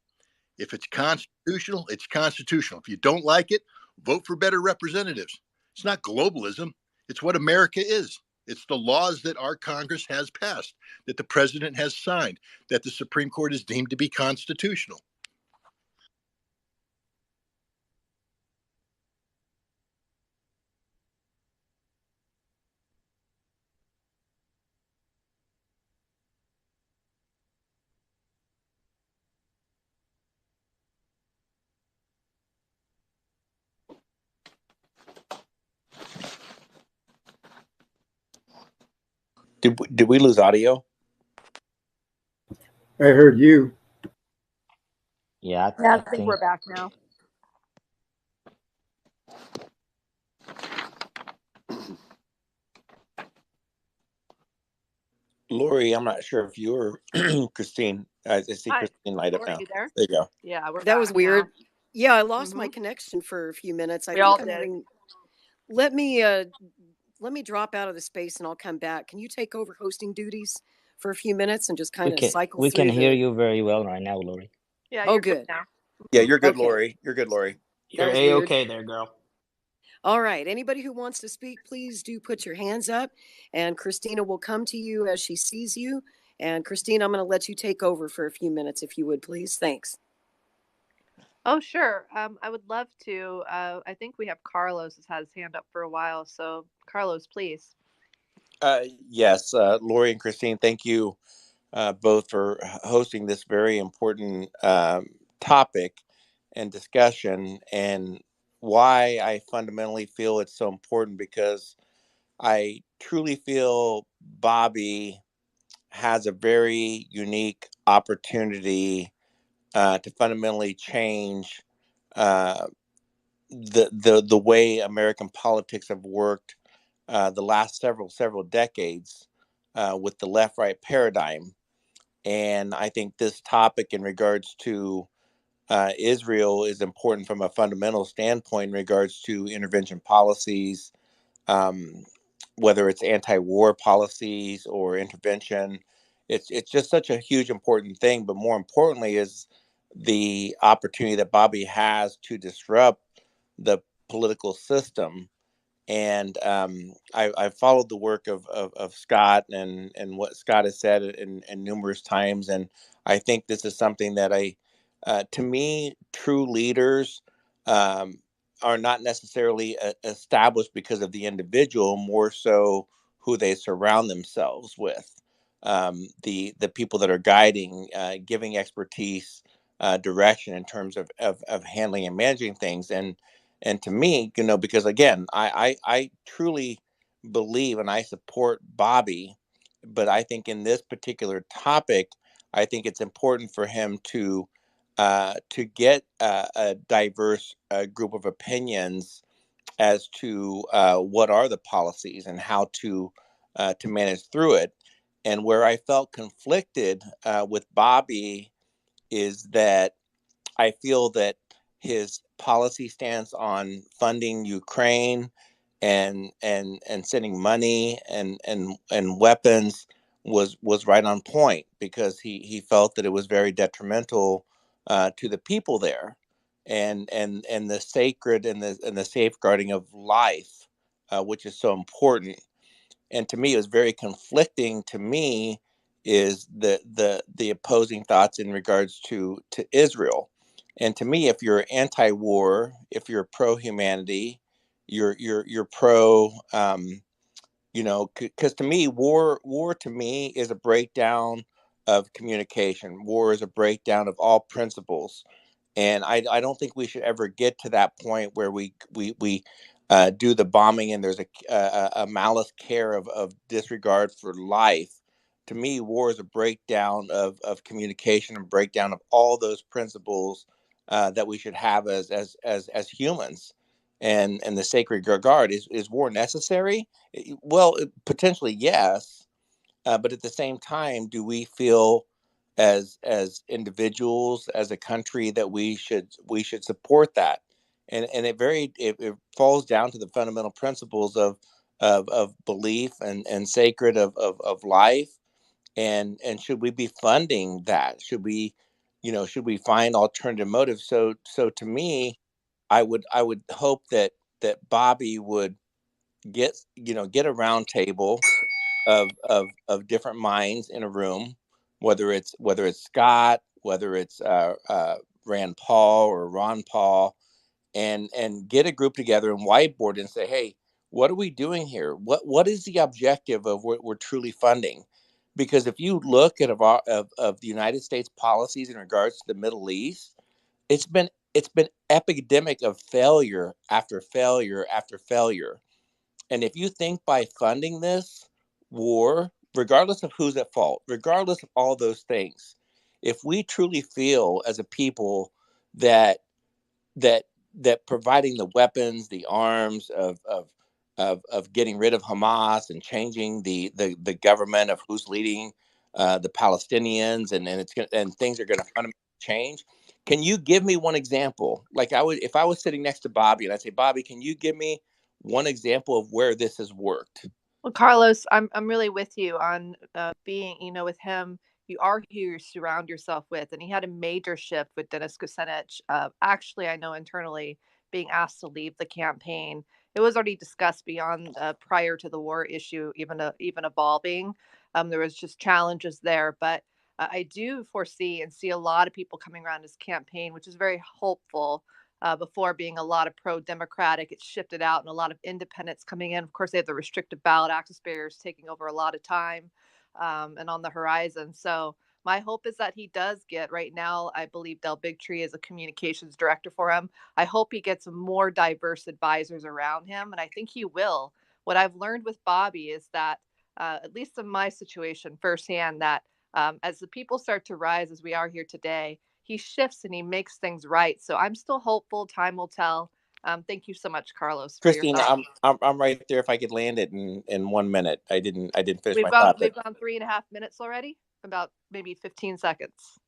if it's constitutional, it's constitutional. If you don't like it, vote for better representatives. It's not globalism. It's what America is. It's the laws that our Congress has passed, that the president has signed, that the Supreme Court has deemed to be constitutional. Did we lose audio? I heard you. Yeah, Yeah, I think we're back now. Lori, I'm not sure if you or Christine. I see Hi, Christine light up Lori, now. you there? There you go. Yeah, we're That was back weird. now. Yeah, I lost my Mhm. connection for a few minutes. I We all think I'm did. having. Let me drop out of the space and I'll come back. Can you take over hosting duties for a few minutes and just kind of cycle we can through hear the? you very well right now, Lori. Yeah, Oh, you're good good. now. Yeah, you're good, Okay, Lori. You're good, Lori. that You're was weird. A-okay there, girl. All right. Anybody who wants to speak, please do put your hands up, and Christina will come to you as she sees you. And Christina, I'm going to let you take over for a few minutes, if you would, please. Thanks. Oh, sure. I would love to. I think we have Carlos has had his hand up for a while. So, Carlos, please. Yes, Lori and Christine, thank you both for hosting this very important topic and discussion, and why I fundamentally feel it's so important, because I truly feel Bobby has a very unique opportunity to fundamentally change uh, the way American politics have worked the last several decades with the left right paradigm. And I think this topic in regards to Israel is important from a fundamental standpoint in regards to intervention policies, um, whether it's anti-war policies or intervention. It's just such a huge important thing. But more importantly is the opportunity that Bobby has to disrupt the political system. And I followed the work of Scott and what Scott has said in numerous times. And I think this is something that to me, true leaders um, are not necessarily established because of the individual, more so who they surround themselves with. The people that are guiding, giving expertise, direction in terms of handling and managing things. And to me, because again, I truly believe and I support Bobby, but I think in this particular topic, I think it's important for him to get a diverse group of opinions as to what are the policies and how to manage through it. And where I felt conflicted with Bobby is that I feel that his policy stance on funding Ukraine and sending money and weapons was right on point, because he felt that it was very detrimental to the people there, and the sacred and the safeguarding of life, which is so important. And to me, it was very conflicting to me is the opposing thoughts in regards to Israel. And to me, if you're anti-war, if you're pro-humanity, you're pro, because to me, war to me is a breakdown of communication. War is a breakdown of all principles, and I don't think we should ever get to that point where we do the bombing and there's a malice care of disregard for life. To me, war is a breakdown of communication and breakdown of all those principles that we should have as humans. and the sacred regard. Is war necessary? Well, potentially yes, but at the same time, do we feel as individuals, as a country, that we should support that? And it falls down to the fundamental principles of belief and sacred of life. And should we be funding that? Should we find alternative motives? So to me, I would hope that Bobby would get a round table of different minds in a room, whether it's Scott, whether it's Rand Paul or Ron Paul, and get a group together and whiteboard and say, hey, what are we doing here? What is the objective of what we're truly funding? Because if you look at of the United States policies in regards to the Middle East, it's been epidemic of failure after failure after failure. And if you think by funding this war, regardless of who's at fault, regardless of all those things, if we truly feel as a people that that that providing the weapons, the arms of getting rid of Hamas and changing the government of who's leading the Palestinians, and things are going to fundamentally change. Can you give me one example? Like, if I was sitting next to Bobby and I say, Bobby, can you give me one example of where this has worked? Well, Carlos, I'm really with you on being, with him. You are who you surround yourself with, and he had a major shift with Dennis Kucinich. Actually, I know internally being asked to leave the campaign. It was already discussed beyond prior to the war issue, even evolving. There was just challenges there, but I do foresee and see a lot of people coming around his campaign, which is very hopeful. Before being a lot of pro-democratic, it's shifted out and a lot of independents coming in. Of course, they have the restrictive ballot access barriers taking over a lot of time and on the horizon. So my hope is that he does get, right now, I believe Del Bigtree is a communications director for him. I hope he gets more diverse advisors around him, and I think he will. What I've learned with Bobby is that, at least in my situation firsthand, that as the people start to rise, as we are here today, he shifts and he makes things right. So I'm still hopeful. Time will tell. Thank you so much, Carlos, for your Christina, thoughts. I'm right there. If I could land it in 1 minute, I didn't finish We've my gone thought. we've gone 3.5 minutes already. About maybe 15 seconds.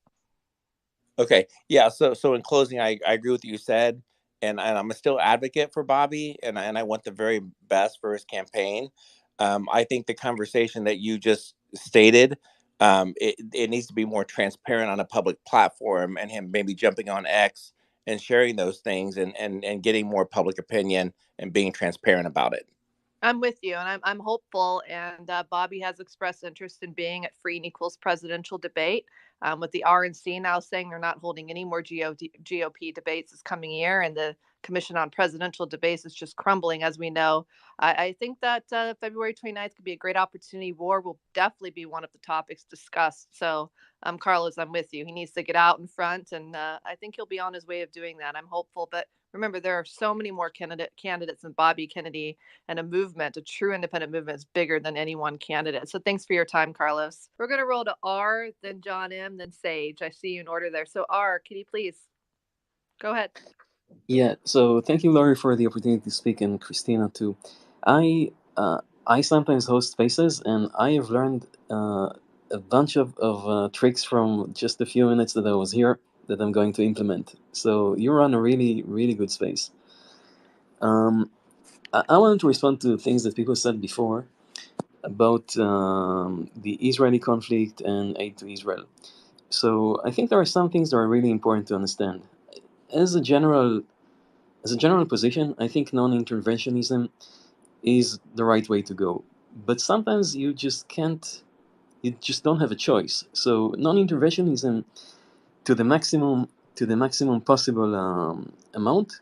Okay. Yeah. So in closing, I agree with what you said, and I'm still advocate for Bobby, and I want the very best for his campaign. I think the conversation that you just stated, it needs to be more transparent on a public platform, and him maybe jumping on X and sharing those things, and getting more public opinion and being transparent about it. I'm with you, and I'm hopeful. And Bobby has expressed interest in being at Free and Equals presidential debate. With the RNC now saying they're not holding any more GOP debates this coming year, and the Commission on Presidential Debates is just crumbling, as we know. I think that February 29th could be a great opportunity. War will definitely be one of the topics discussed. So, Carlos, I'm with you. He needs to get out in front, and I think he'll be on his way of doing that. I'm hopeful, but remember, there are so many more candidates than Bobby Kennedy, and a true independent movement is bigger than any one candidate. So thanks for your time, Carlos. We're going to roll to R, then John M, then Sage. I see you in order there. So R, can you please go ahead? Yeah, so thank you, Laurie, for the opportunity to speak, and Christina too. I sometimes host spaces, and I have learned a bunch of tricks from just a few minutes that I was here that I'm going to implement. So you run a really, really good space. I wanted to respond to things that people said before about the Israeli conflict and aid to Israel. So I think there are some things that are really important to understand. As a general position, I think non-interventionism is the right way to go. But sometimes you just don't have a choice. So non-interventionism to the maximum possible amount,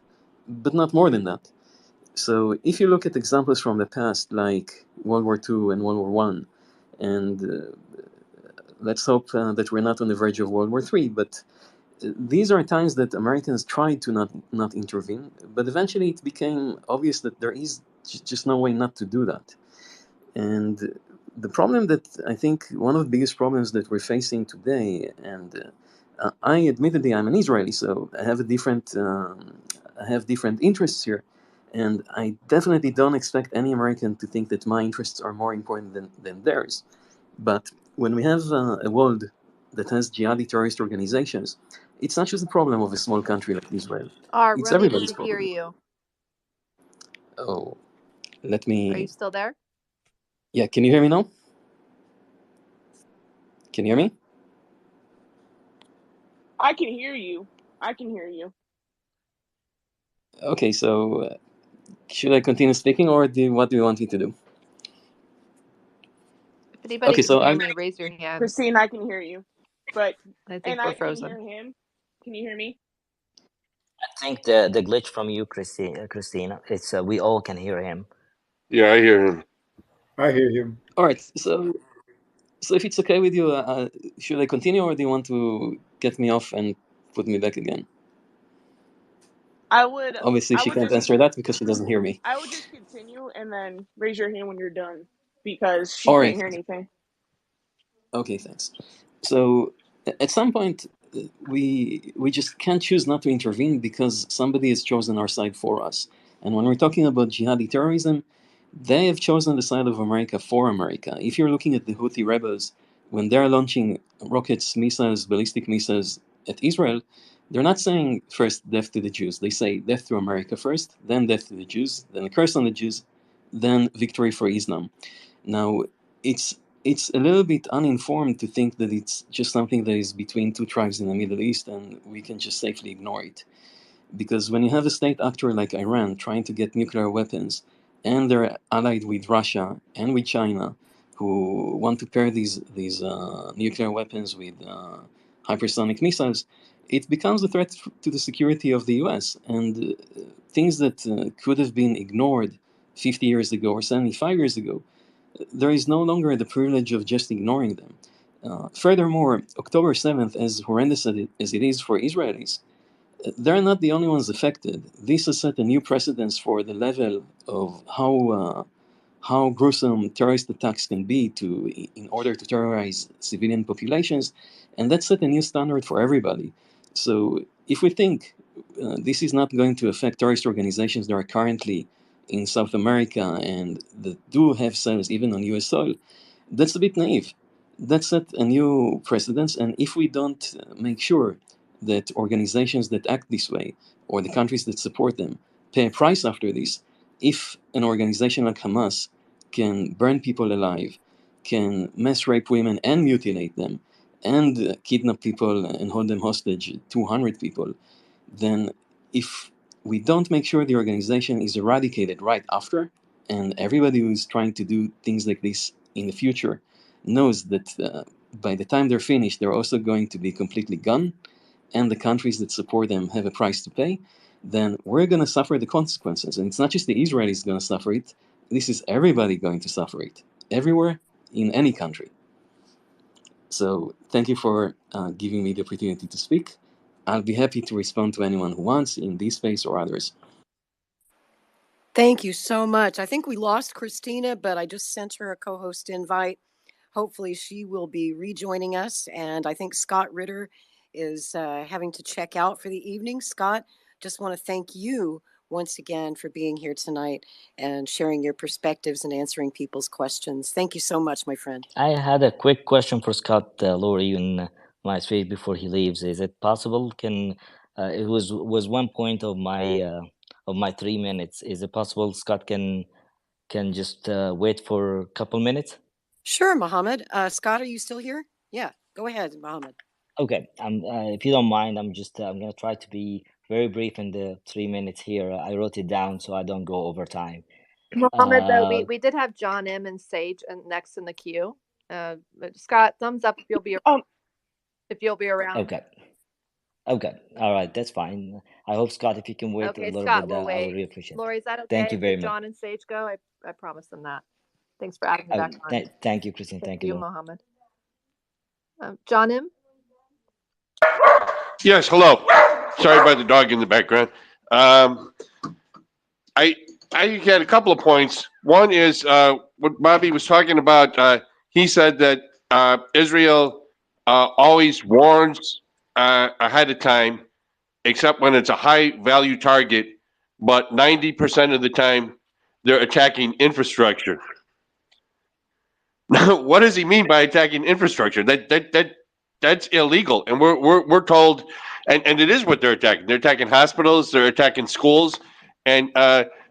but not more than that. So if you look at examples from the past, like World War II and World War One, and let's hope that we're not on the verge of World War III, but these are times that Americans tried to not intervene, but eventually it became obvious that there is just no way not to do that. And the problem that I think one of the biggest problems that we're facing today, and I admittedly I'm an Israeli, so I have different interests here, And I definitely don't expect any American to think that my interests are more important than theirs. But when we have a world that has jihadi terrorist organizations, it's not just the problem of a small country like Israel. We're It's unable everybody's to hear problem. you. Oh, let Are you me. still there? Yeah, can you hear me now? Can you hear me? I can hear you. I can hear you. Okay, so should I continue speaking, or what do you want me to do? If anybody Okay, can so hear I'm. me, raise your hand. Christine, I can hear you. But I think and we're I can frozen. hear him. Can you hear me? I think the glitch from you, Christina, it's we all can hear him. Yeah, I hear him. I hear you. All right, so if it's okay with you, should I continue, or do you want to get me off and put me back again? I would Obviously, she can't just answer that because she doesn't hear me. I would just continue and then raise your hand when you're done because she All can't right. hear anything. Okay, thanks. So at some point, we just can't choose not to intervene because somebody has chosen our side for us. And when we're talking about jihadi terrorism, they have chosen the side of America for America. If you're looking at the Houthi rebels, when they're launching rockets, missiles, ballistic missiles at Israel, they're not saying first death to the Jews. They say death to America first, then death to the Jews, then a curse on the Jews, then victory for Islam. Now, it's a little bit uninformed to think that it's just something that is between two tribes in the Middle East and we can just safely ignore it. Because when you have a state actor like Iran trying to get nuclear weapons, and they're allied with Russia and with China, who want to pair these nuclear weapons with hypersonic missiles, it becomes a threat to the security of the U.S. And things that could have been ignored 50 years ago or 75 years ago, there is no longer the privilege of just ignoring them. Furthermore, October 7th, as horrendous as it is for Israelis, they're not the only ones affected. This has set a new precedence for the level of how gruesome terrorist attacks can be in order to terrorize civilian populations, and that set a new standard for everybody. So if we think this is not going to affect terrorist organizations that are currently in South America and that do have cells even on U.S. soil, that's a bit naive. That set a new precedence, and if we don't make sure that organizations that act this way or the countries that support them pay a price after this, if an organization like Hamas can burn people alive, can mass rape women and mutilate them, and kidnap people and hold them hostage, 200 people, then if we don't make sure the organization is eradicated right after, and everybody who's trying to do things like this in the future knows that by the time they're finished, they're also going to be completely gone, and the countries that support them have a price to pay, then we're going to suffer the consequences. And it's not just the Israelis going to suffer it. This is everybody going to suffer it, everywhere, in any country. So thank you for giving me the opportunity to speak. I'll be happy to respond to anyone who wants in this space or others. Thank you so much. I think we lost Christina, but I just sent her a co-host invite. Hopefully she will be rejoining us. And I think Scott Ritter is having to check out for the evening. Scott, just want to thank you once again for being here tonight and sharing your perspectives and answering people's questions. Thank you so much, my friend. I had a quick question for Scott Laurie in my speech before he leaves. Is it possible? Can it was one point of my 3 minutes. Is it possible Scott can just wait for a couple minutes? Sure, Mohammed. Scott, are you still here? Yeah, go ahead, Mohammed. Okay, if you don't mind, I'm gonna try to be very brief in the 3 minutes here. I wrote it down so I don't go over time. Mohammed, though, we did have John M. and Sage next in the queue. But Scott, thumbs up if you'll be around. Okay, all right, that's fine. I hope, Scott, if you can wait a little Scott, bit, we'll I would wait. really appreciate it. Lori, is that okay? Thank you very If much. John and Sage go, I promised them that. Thanks for adding me back on. Thank you, Christine. Thank you, you, Lord. Mohammed. John M. Yes, hello. Sorry about the dog in the background. I had a couple of points. One is what Bobby was talking about. He said that Israel always warns ahead of time, except when it's a high value target. but 90% of the time they're attacking infrastructure. Now, what does he mean by attacking infrastructure? That's illegal, and we're told, and it is what they're attacking. They're attacking hospitals, they're attacking schools, and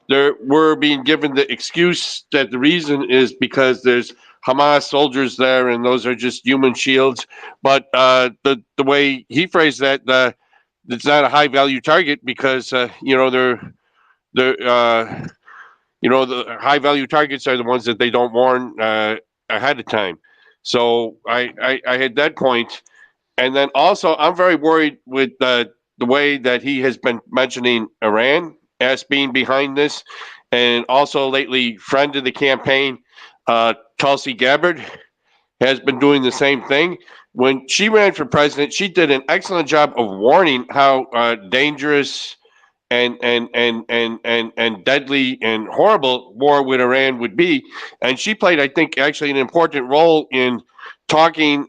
we're being given the excuse that the reason is because there's Hamas soldiers there, and those are just human shields. But the way he phrased that, it's not a high value target because they're the high value targets are the ones that they don't warn ahead of time. So I had that point, and then also I'm very worried with the way that he has been mentioning Iran as being behind this, and also lately friend of the campaign, Tulsi Gabbard, has been doing the same thing. When she ran for president, she did an excellent job of warning how dangerous and deadly and horrible war with Iran would be. And she played, I think, actually an important role in talking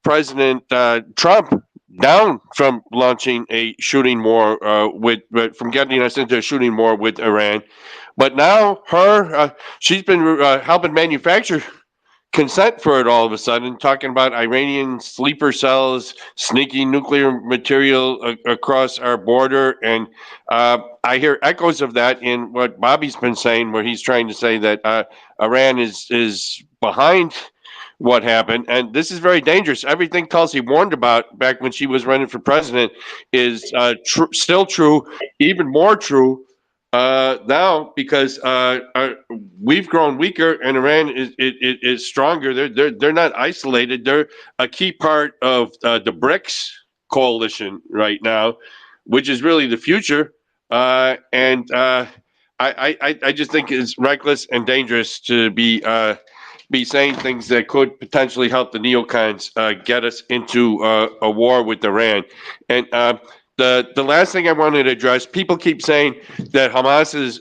President Trump down from launching a shooting war from getting us into a shooting war with Iran. But now she's been helping manufacture consent for it all of a sudden, talking about Iranian sleeper cells sneaking nuclear material across our border. And I hear echoes of that in what Bobby's been saying, where he's trying to say that Iran is behind what happened. And this is very dangerous. Everything Tulsi warned about back when she was running for president is still true, even more true now, because we've grown weaker and Iran is stronger. They're not isolated. They're a key part of the BRICS coalition right now, which is really the future. I just think it's reckless and dangerous to be saying things that could potentially help the neocons get us into a war with Iran. And the last thing I wanted to address, people keep saying that Hamas is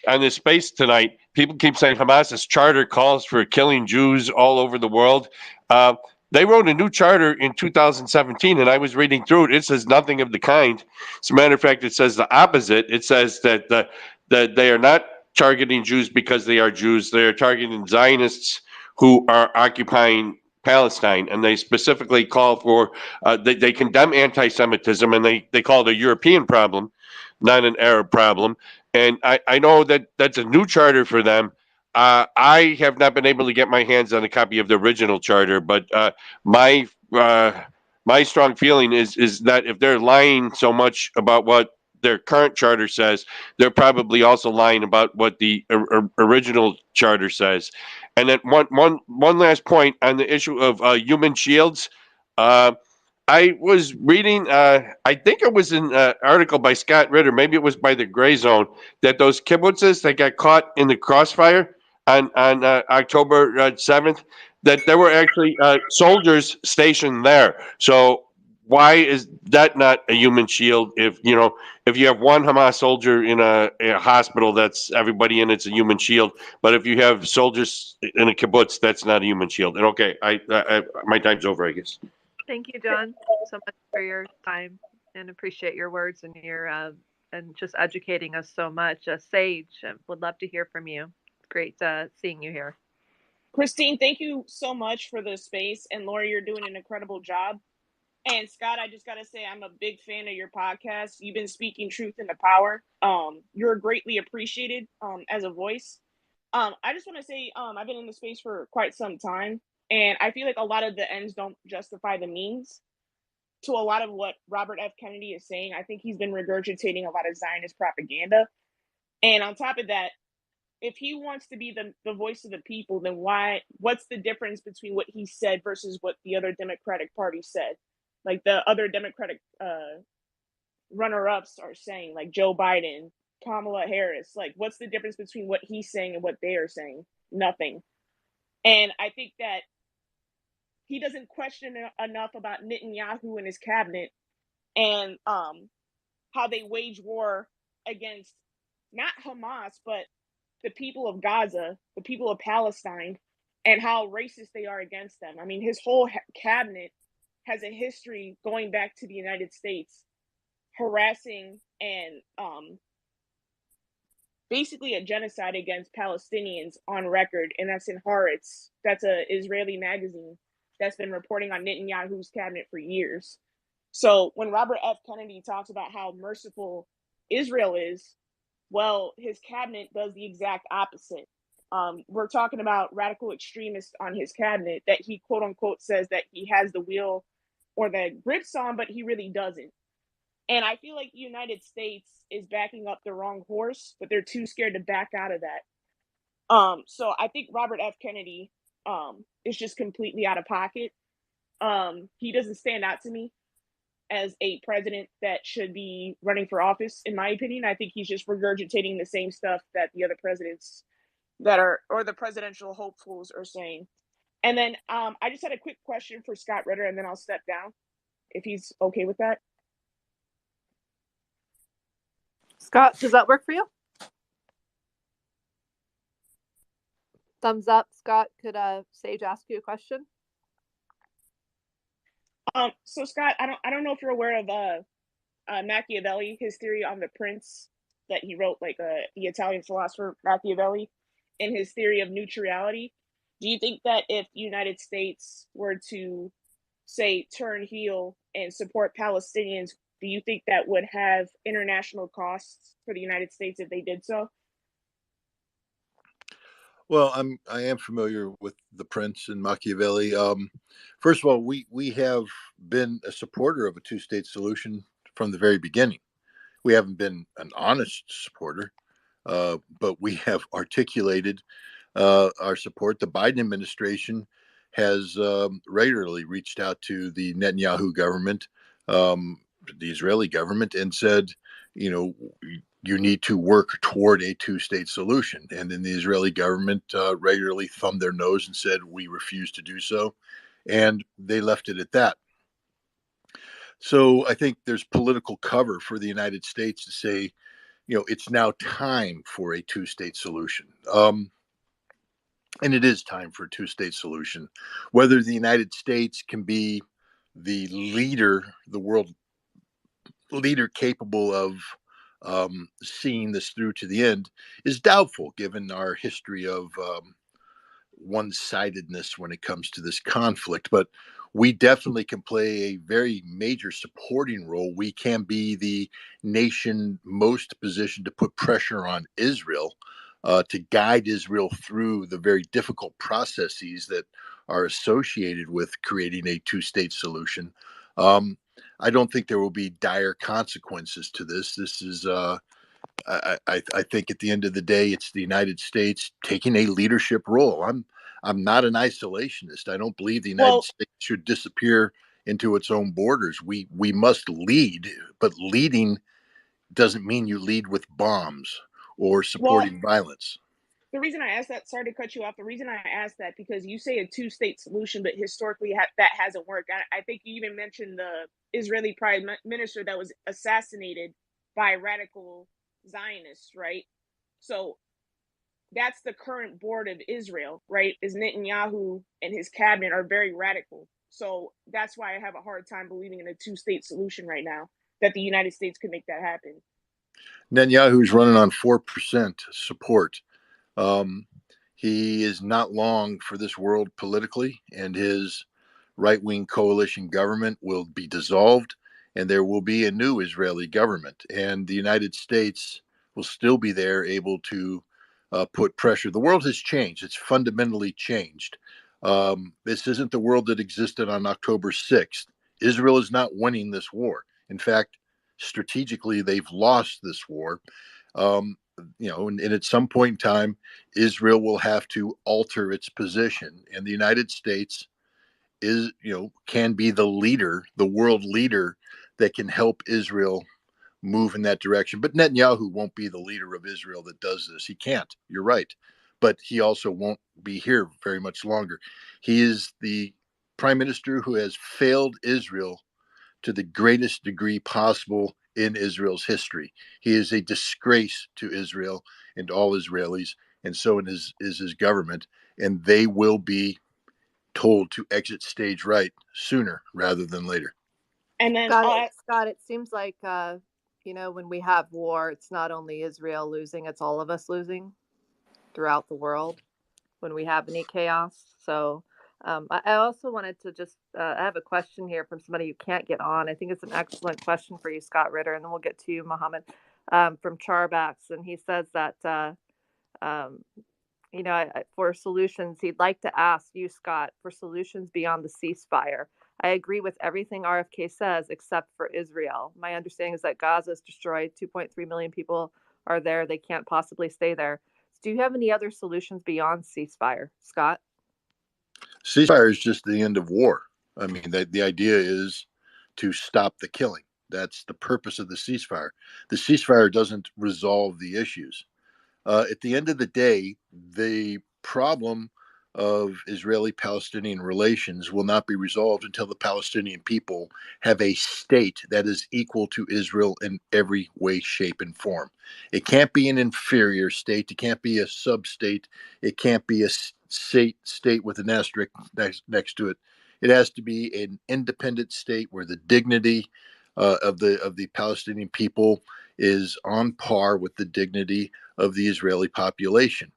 on this space tonight. People keep saying Hamas's charter calls for killing Jews all over the world. They wrote a new charter in 2017, and I was reading through it. It says nothing of the kind. As a matter of fact, it says the opposite. It says that that they are not targeting Jews because they are Jews. They are targeting Zionists who are occupying Palestine, and they specifically call for they condemn anti-Semitism, and they call it a European problem, not an Arab problem. And I know that that's a new charter for them. I have not been able to get my hands on a copy of the original charter, but my my strong feeling is that if they're lying so much about what their current charter says, they're probably also lying about what the original charter says. And then one last point on the issue of human shields. I was reading, I think it was an article by Scott Ritter, maybe it was by the Gray Zone, that those kibbutzes that got caught in the crossfire on October 7th, that there were actually soldiers stationed there. So why is that not a human shield? If you have one Hamas soldier in a hospital, that's everybody in it's a human shield. But if you have soldiers in a kibbutz, that's not a human shield. And okay, I my time's over, I guess. Thank you, John, so much for your time, and appreciate your words and your and just educating us so much. Sage, would love to hear from you. Great seeing you here. Christine, thank you so much for the space. And Lori, you're doing an incredible job. And Scott, I just got to say, I'm a big fan of your podcast. You've been speaking truth into power. You're greatly appreciated as a voice. I just want to say, I've been in the space for quite some time, and I feel like a lot of the ends don't justify the means. To a lot of what Robert F. Kennedy is saying, I think he's been regurgitating a lot of Zionist propaganda. And on top of that, if he wants to be the voice of the people, then what's the difference between what he said versus what the other Democratic Party said? Like the other Democratic runner-ups are saying, like Joe Biden, Kamala Harris. Like, what's the difference between what he's saying and what they are saying? Nothing. And I think that he doesn't question enough about Netanyahu and his cabinet and how they wage war against not Hamas, but the people of Gaza, the people of Palestine, and how racist they are against them. I mean, his whole cabinet has a history going back to the United States, harassing and basically a genocide against Palestinians on record, and that's in Haaretz. That's a Israeli magazine that's been reporting on Netanyahu's cabinet for years. So when Robert F. Kennedy talks about how merciful Israel is, well, his cabinet does the exact opposite. We're talking about radical extremists on his cabinet that he quote unquote says that he has the wheel or the grips on, but he really doesn't. And I feel like the United States is backing up the wrong horse, but they're too scared to back out of that. So I think Robert F. Kennedy is just completely out of pocket. He doesn't stand out to me as a president that should be running for office, in my opinion. I think he's just regurgitating the same stuff that the other presidents that are, or the presidential hopefuls are saying. And then I just had a quick question for Scott Ritter, and then I'll step down if he's okay with that. Scott, does that work for you? Thumbs up. Scott, could Sage ask you a question? So Scott, I don't know if you're aware of Machiavelli, his theory on the prince that he wrote, like the Italian philosopher Machiavelli, and his theory of neutrality. Do you think that if the United States were to, say, turn heel and support Palestinians, do you think that would have international costs for the United States if they did so? Well, I am familiar with the Prince and Machiavelli. First of all, we have been a supporter of a two-state solution from the very beginning. We haven't been an honest supporter, but we have articulated our support. The Biden administration has regularly reached out to the Netanyahu government, the Israeli government, and said, you know, you need to work toward a two-state solution. And then the Israeli government regularly thumbed their nose and said, we refuse to do so. And they left it at that. So I think there's political cover for the United States to say, you know, it's now time for a two-state solution. And it is time for a two-state solution. Whether the United States can be the leader, the world leader capable of seeing this through to the end is doubtful, given our history of one-sidedness when it comes to this conflict. But we definitely can play a very major supporting role. We can be the nation most positioned to put pressure on Israel, to guide Israel through the very difficult processes that are associated with creating a two-state solution. I don't think there will be dire consequences to this. This is, I think, at the end of the day, it's the United States taking a leadership role. I'm not an isolationist. I don't believe the United States should disappear into its own borders. We must lead, but leading doesn't mean you lead with bombs or supporting violence. The reason I asked that, sorry to cut you off, the reason I asked that, because you say a two-state solution, but historically that hasn't worked. I think you even mentioned the Israeli prime minister that was assassinated by radical Zionists, right? So that's the current board of Israel, right? Is Netanyahu and his cabinet are very radical. So that's why I have a hard time believing in a two-state solution right now, that the United States could make that happen. Netanyahu's running on 4% support. He is not long for this world politically, and his right-wing coalition government will be dissolved, and there will be a new Israeli government, and the United States will still be there, able to put pressure. The world has changed. It's fundamentally changed. This isn't the world that existed on October 6th. Israel is not winning this war. In fact, strategically, they've lost this war. You know, and at some point in time, Israel will have to alter its position, and the United States is, you know, can be the leader, the world leader that can help Israel move in that direction. But Netanyahu won't be the leader of Israel that does this. He can't. You're right. But he also won't be here very much longer. He is the prime minister who has failed Israel to the greatest degree possible in Israel's history. He is a disgrace to Israel and all Israelis, and so is his government. And they will be told to exit stage right sooner rather than later. And then Scott, it seems like when we have war, it's not only Israel losing, it's all of us losing throughout the world when we have any chaos. So I also wanted to just, I have a question here from somebody who can't get on. I think it's an excellent question for you, Scott Ritter, and then we'll get to you, Mohammed, from Charbax. And he says that, um, for solutions, he'd like to ask you, Scott, for solutions beyond the ceasefire. I agree with everything RFK says, except for Israel. My understanding is that Gaza is destroyed. 2.3 million people are there. They can't possibly stay there. Do you have any other solutions beyond ceasefire, Scott? Ceasefire is just the end of war. I mean, the idea is to stop the killing. That's the purpose of the ceasefire. The ceasefire doesn't resolve the issues. At the end of the day, the problem of Israeli-Palestinian relations will not be resolved until the Palestinian people have a state that is equal to Israel in every way, shape, and form. It can't be an inferior state. It can't be a sub-state. It can't be a state with an asterisk next to it. It has to be an independent state where the dignity of the Palestinian people is on par with the dignity of the Israeli population.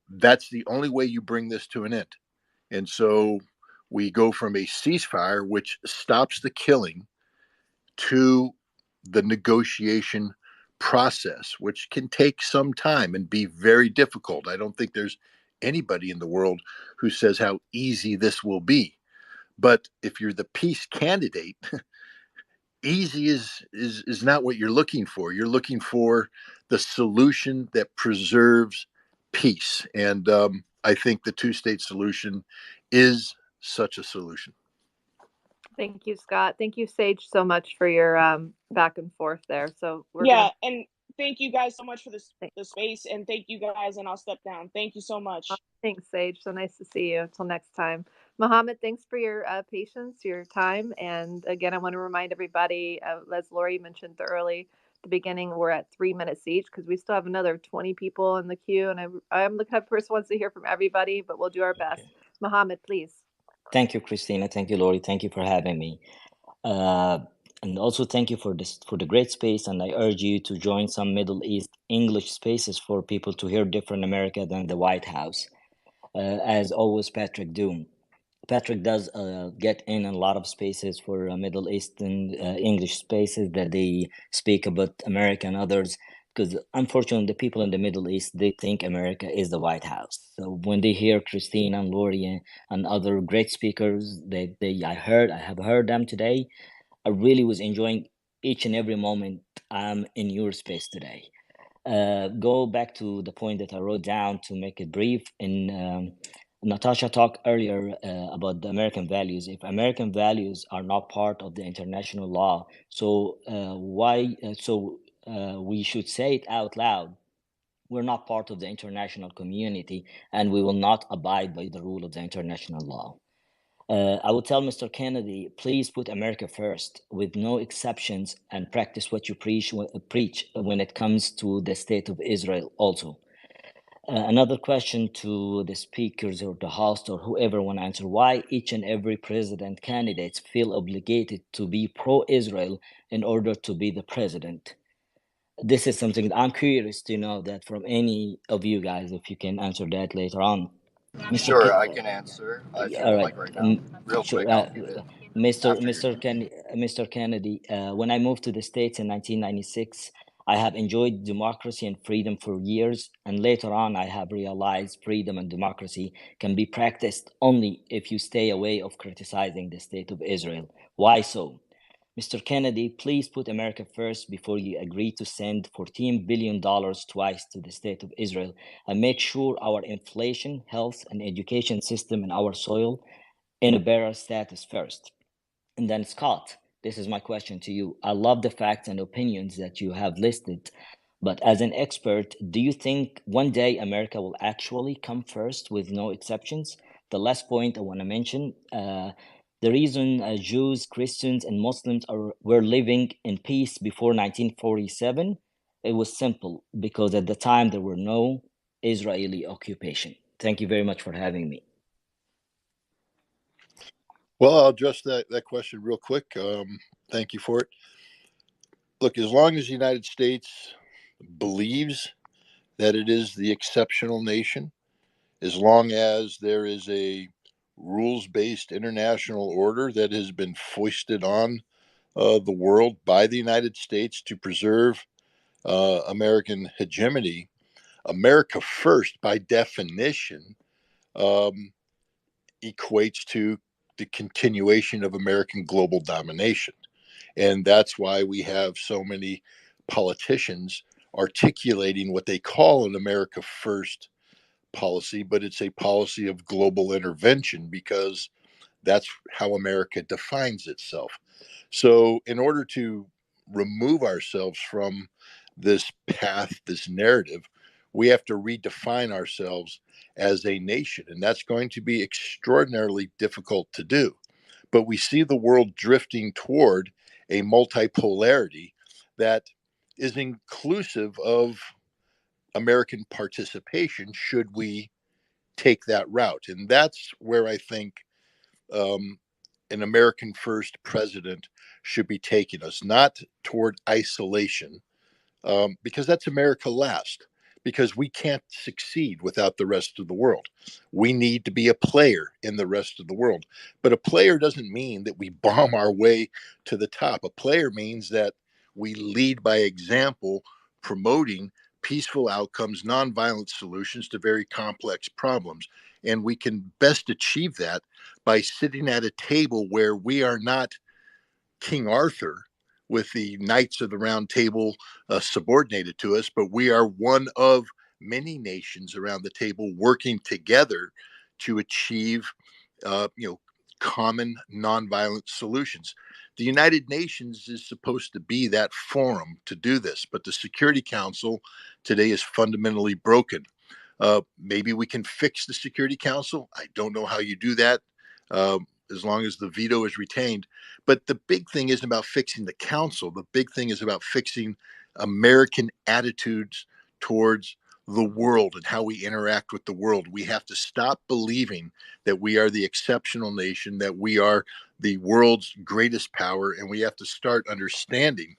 That's the only way you bring this to an end. And so we go from a ceasefire, which stops the killing, to the negotiation process, which can take some time and be very difficult. I don't think there's anybody in the world who says how easy this will be. But if you're the peace candidate, easy is not what you're looking for. You're looking for the solution that preserves peace, and I think the two-state solution is such a solution. Thank you, Scott. Thank you, Sage, so much for your back and forth there. So and thank you guys so much for the space, and thank you guys, and I'll step down. Thank you so much. Thanks, Sage. So nice to see you. Until next time. Mohammed, thanks for your patience, your time. And again, I want to remind everybody, as Lori mentioned the beginning, we're at 3 minutes each because we still have another 20 people in the queue. And I'm the kind of person who wants to hear from everybody, but we'll do our best. Okay. Mohammed, please. Thank you, Christina. Thank you, Lori. Thank you for having me. And also thank you for the great space. And I urge you to join some Middle East English spaces for people to hear different America than the White House. As always, Patrick does get in a lot of spaces for Middle Eastern English spaces that they speak about America and others, because unfortunately the people in the Middle East, they think America is the White House. So when they hear Christina and Lori and other great speakers, I have heard them today. I really was enjoying each and every moment I'm in your space today. Go back to the point that I wrote down to make it brief. Natasha talked earlier about the American values. If American values are not part of the international law, so we should say it out loud. We're not part of the international community, and we will not abide by the rule of the international law. I will tell Mr. Kennedy, please put America first with no exceptions and practice what you preach when it comes to the state of Israel also. Another question to the speakers or the host or whoever want to answer, why each and every president candidates feel obligated to be pro-Israel in order to be the president? This is something that I'm curious to know that from any of you guys, if you can answer that later on. Sure, I can answer. If you would like right now. Real quick, I'll give it Mr. Kennedy, when I moved to the States in 1996, I have enjoyed democracy and freedom for years, and later on I have realized freedom and democracy can be practiced only if you stay away of criticizing the state of Israel. Why so? Mr. Kennedy, please put America first before you agree to send $14 billion twice to the state of Israel, and make sure our inflation, health, and education system in our soil in a better status first. And then Scott, this is my question to you. I love the facts and opinions that you have listed, but as an expert, do you think one day America will actually come first with no exceptions? The last point I want to mention, the reason Jews, Christians, and Muslims were living in peace before 1947, it was simple, because at the time there were no Israeli occupation. Thank you very much for having me. Well, I'll address that question real quick. Thank you for it. look, as long as the United States believes that it is the exceptional nation, as long as there is a rules-based international order that has been foisted on the world by the United States to preserve American hegemony, America first, by definition, um, equates to the continuation of American global domination. And that's why we have so many politicians articulating what they call an America first policy, but it's a policy of global intervention because that's how America defines itself. So, in order to remove ourselves from this path, this narrative, we have to redefine ourselves as a nation. And that's going to be extraordinarily difficult to do. But we see the world drifting toward a multipolarity that is inclusive of American participation should we take that route. And that's where I think um, an American first president should be taking us, not toward isolation, because that's America last. Because we can't succeed without the rest of the world. We need to be a player in the rest of the world. But a player doesn't mean that we bomb our way to the top. A player means that we lead by example, promoting peaceful outcomes, nonviolent solutions to very complex problems. And we can best achieve that by sitting at a table where we are not King Arthur with the Knights of the Round Table subordinated to us, but we are one of many nations around the table working together to achieve, common nonviolent solutions. The United Nations is supposed to be that forum to do this, but the Security Council today is fundamentally broken. Maybe we can fix the Security Council. I don't know how you do that. As long as the veto is retained. But the big thing isn't about fixing the council. The big thing is about fixing American attitudes towards the world and how we interact with the world. We have to stop believing that we are the exceptional nation, that we are the world's greatest power, and we have to start understanding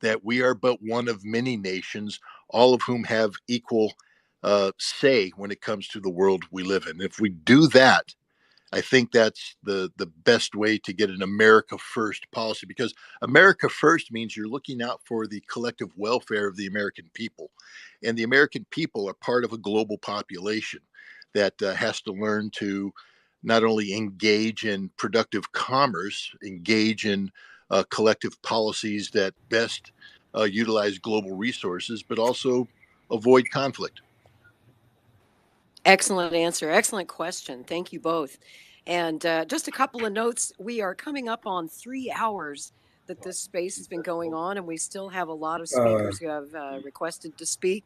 that we are but one of many nations, all of whom have equal say when it comes to the world we live in. If we do that, I think that's the best way to get an America first policy, because America first means you're looking out for the collective welfare of the American people. And the American people are part of a global population that has to learn to not only engage in productive commerce, engage in collective policies that best utilize global resources, but also avoid conflict. Excellent answer. Excellent question. Thank you both. And just a couple of notes. We are coming up on 3 hours that this space has been going on, and we still have a lot of speakers who have requested to speak.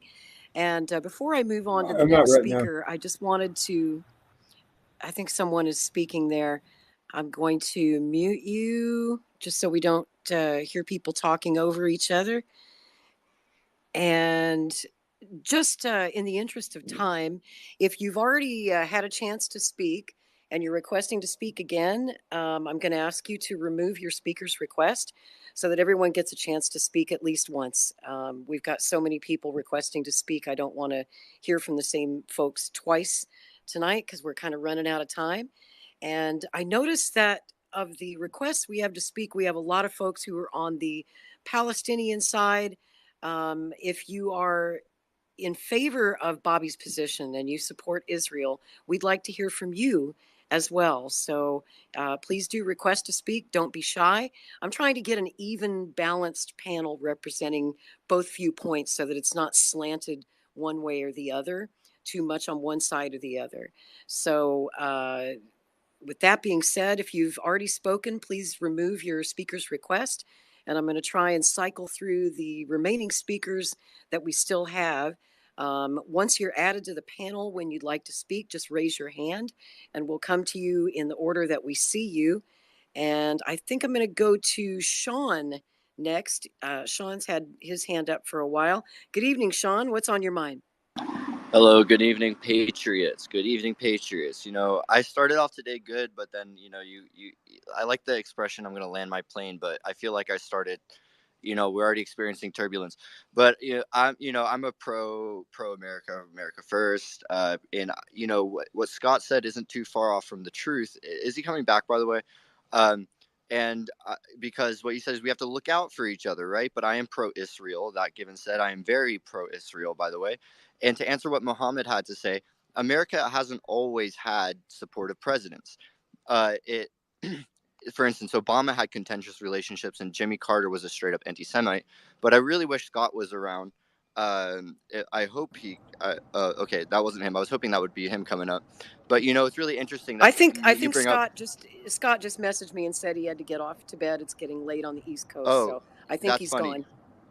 And before I move on to the I'm not next right now. speaker, I just wanted to, I think someone is speaking there. I'm going to mute you just so we don't hear people talking over each other. And just in the interest of time, if you've already had a chance to speak and you're requesting to speak again, I'm going to ask you to remove your speaker's request so that everyone gets a chance to speak at least once. We've got so many people requesting to speak. I don't want to hear from the same folks twice tonight because we're kind of running out of time. And I noticed that of the requests we have to speak, we have a lot of folks who are on the Palestinian side. If you are in favor of Bobby's position and you support Israel, we'd like to hear from you as well. So please do request to speak. Don't be shy. I'm trying to get an even balanced panel representing both viewpoints so that it's not slanted one way or the other, too much on one side or the other. So with that being said, if you've already spoken, please remove your speaker's request. And I'm going to try and cycle through the remaining speakers that we still have. Once you're added to the panel, when you'd like to speak, just raise your hand and we'll come to you in the order that we see you. And I think I'm going to go to Sean next. Sean's had his hand up for a while. Good evening, Sean. What's on your mind? Hello, good evening, Patriots. Good evening, Patriots. You know, I started off today good, but then, you know, I like the expression, I'm going to land my plane, but I feel like I started We're already experiencing turbulence. But I'm a pro America, America first. And what Scott said isn't too far off from the truth. Is he coming back, by the way? And because what he says, we have to look out for each other, right? But I am pro-Israel. That given said, I am very pro-Israel, by the way. And to answer what Mohammed had to say, America hasn't always had supportive presidents. It, for instance, Obama had contentious relationships, and Jimmy Carter was a straight-up anti-Semite. But I really wish Scott was around. I hope he. Okay, that wasn't him. I was hoping that would be him coming up. But it's really interesting that I think you bring up. Scott just messaged me and said he had to get off to bed. It's getting late on the East Coast, Oh, so I think that's he's funny.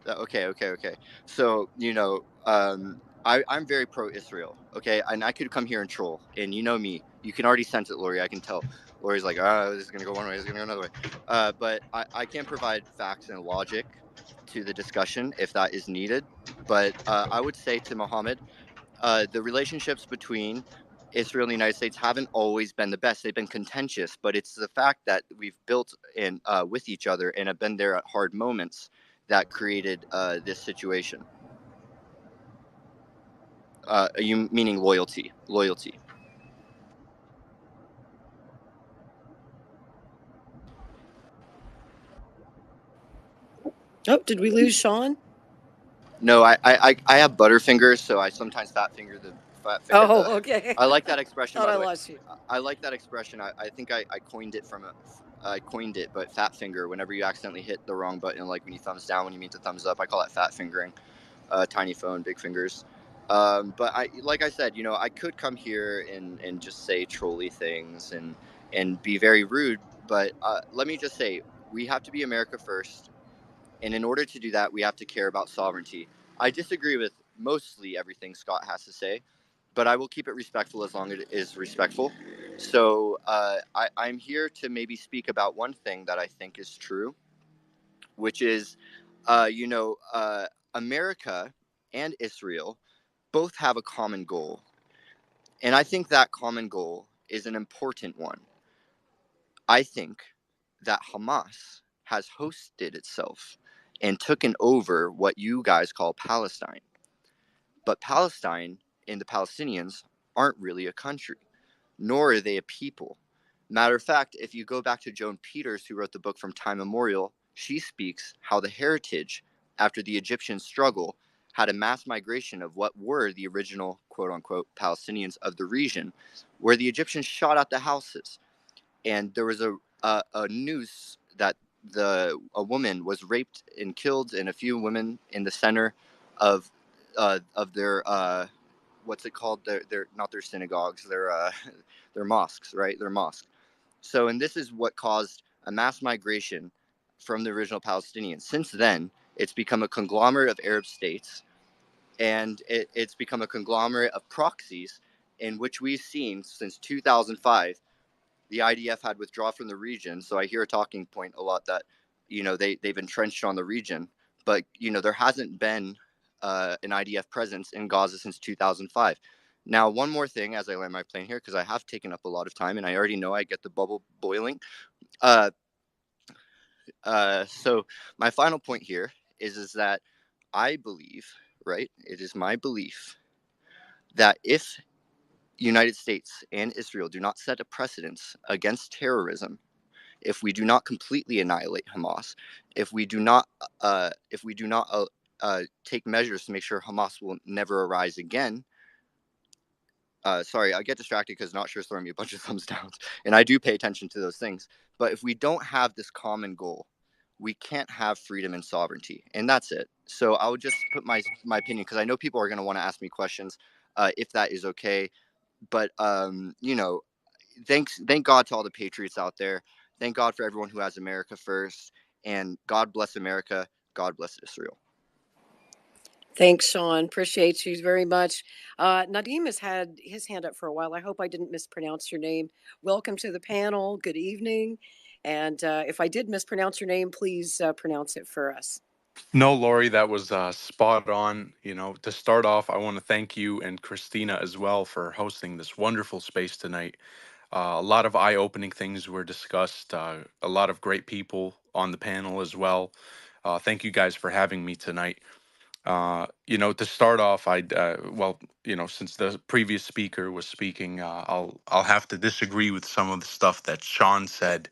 gone. Okay. So I'm very pro-Israel. Okay, and I could come here and troll, and you know me. You can already sense it, Lori. I can tell. Lori's like, this is gonna go one way, this is gonna go another way. But I can provide facts and logic to the discussion if that is needed. But I would say to Mohammed, the relationships between Israel and the United States haven't always been the best. They've been contentious, but it's the fact that we've built in with each other and have been there at hard moments that created this situation. You meaning loyalty? Loyalty. Oh, did we lose Sean? No, I have butterfingers, so I sometimes fat finger the fat finger. Oh, okay. I like that expression. Thought By I the way, lost you. I like that expression. I think I coined it I coined it, but fat finger. Whenever you accidentally hit the wrong button, like when you thumbs down, when you mean to thumbs up, I call that fat fingering. Tiny phone, big fingers. But like I said, I could come here and just say trolly things and be very rude. But let me just say, we have to be America first. And in order to do that, we have to care about sovereignty. I disagree with mostly everything Scott has to say, but I will keep it respectful as long as it is respectful. So I'm here to maybe speak about one thing that I think is true, which is, America and Israel both have a common goal. And I think that common goal is an important one. I think that Hamas has hosted itself and taken over what you guys call Palestine. But Palestine and the Palestinians aren't really a country, nor are they a people. Matter of fact, if you go back to Joan Peters, who wrote the book From Time Immemorial, she speaks how the heritage after the Egyptian struggle had a mass migration of what were the original quote unquote Palestinians of the region, where the Egyptians shot out the houses. And there was a news that a woman was raped and killed, and a few women in the center of their what's it called? Their not their synagogues, their mosques, right? Their mosques. So, and this is what caused a mass migration from the original Palestinians. Since then, it's become a conglomerate of Arab states, and it's become a conglomerate of proxies in which we've seen since 2005 the IDF had withdrawn from the region. So I hear a talking point a lot that, they've entrenched on the region, but, there hasn't been an IDF presence in Gaza since 2005. Now, one more thing as I land my plane here, because I have taken up a lot of time and I already know I get the bubble boiling. So my final point here is that I believe, right? It is my belief that if United States and Israel do not set a precedence against terrorism, if we do not completely annihilate Hamas, if we do not take measures to make sure Hamas will never arise again. Sorry, I get distracted because Not Sure is throwing me a bunch of thumbs down, and I do pay attention to those things. But if we don't have this common goal, we can't have freedom and sovereignty, and that's it. So I would just put my opinion, because I know people are going to want to ask me questions, if that is okay. But thank God to all the patriots out there. Thank God for everyone who has America first, and God bless America. God bless Israel. Thanks, Sean. Appreciate you very much. Nadim has had his hand up for a while. I hope I didn't mispronounce your name. Welcome to the panel. Good evening. And if I did mispronounce your name, please pronounce it for us. No, Lori, that was spot on. To start off, I want to thank you and Christina as well for hosting this wonderful space tonight. A lot of eye-opening things were discussed. A lot of great people on the panel as well. Thank you guys for having me tonight. To start off, since the previous speaker was speaking, I'll have to disagree with some of the stuff that Sean said.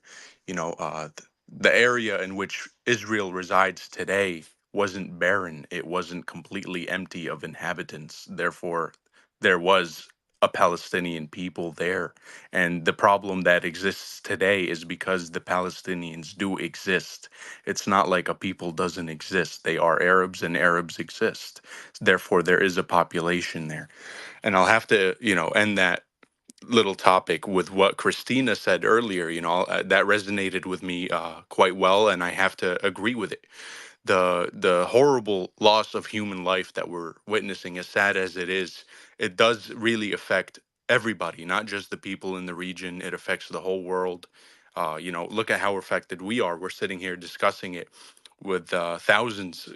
The area in which Israel resides today wasn't barren; it wasn't completely empty of inhabitants. Therefore, there was a Palestinian people there, and the problem that exists today is because the Palestinians do exist. It's not like a people doesn't exist. They are Arabs and Arabs exist. Therefore, there is a population there. And I'll have to, end that little topic with what Christina said earlier. That resonated with me quite well, and I have to agree with it. The horrible loss of human life that we're witnessing, as sad as it does really affect everybody, not just the people in the region. It affects the whole world. Look at how affected we are. We're sitting here discussing it with thousands,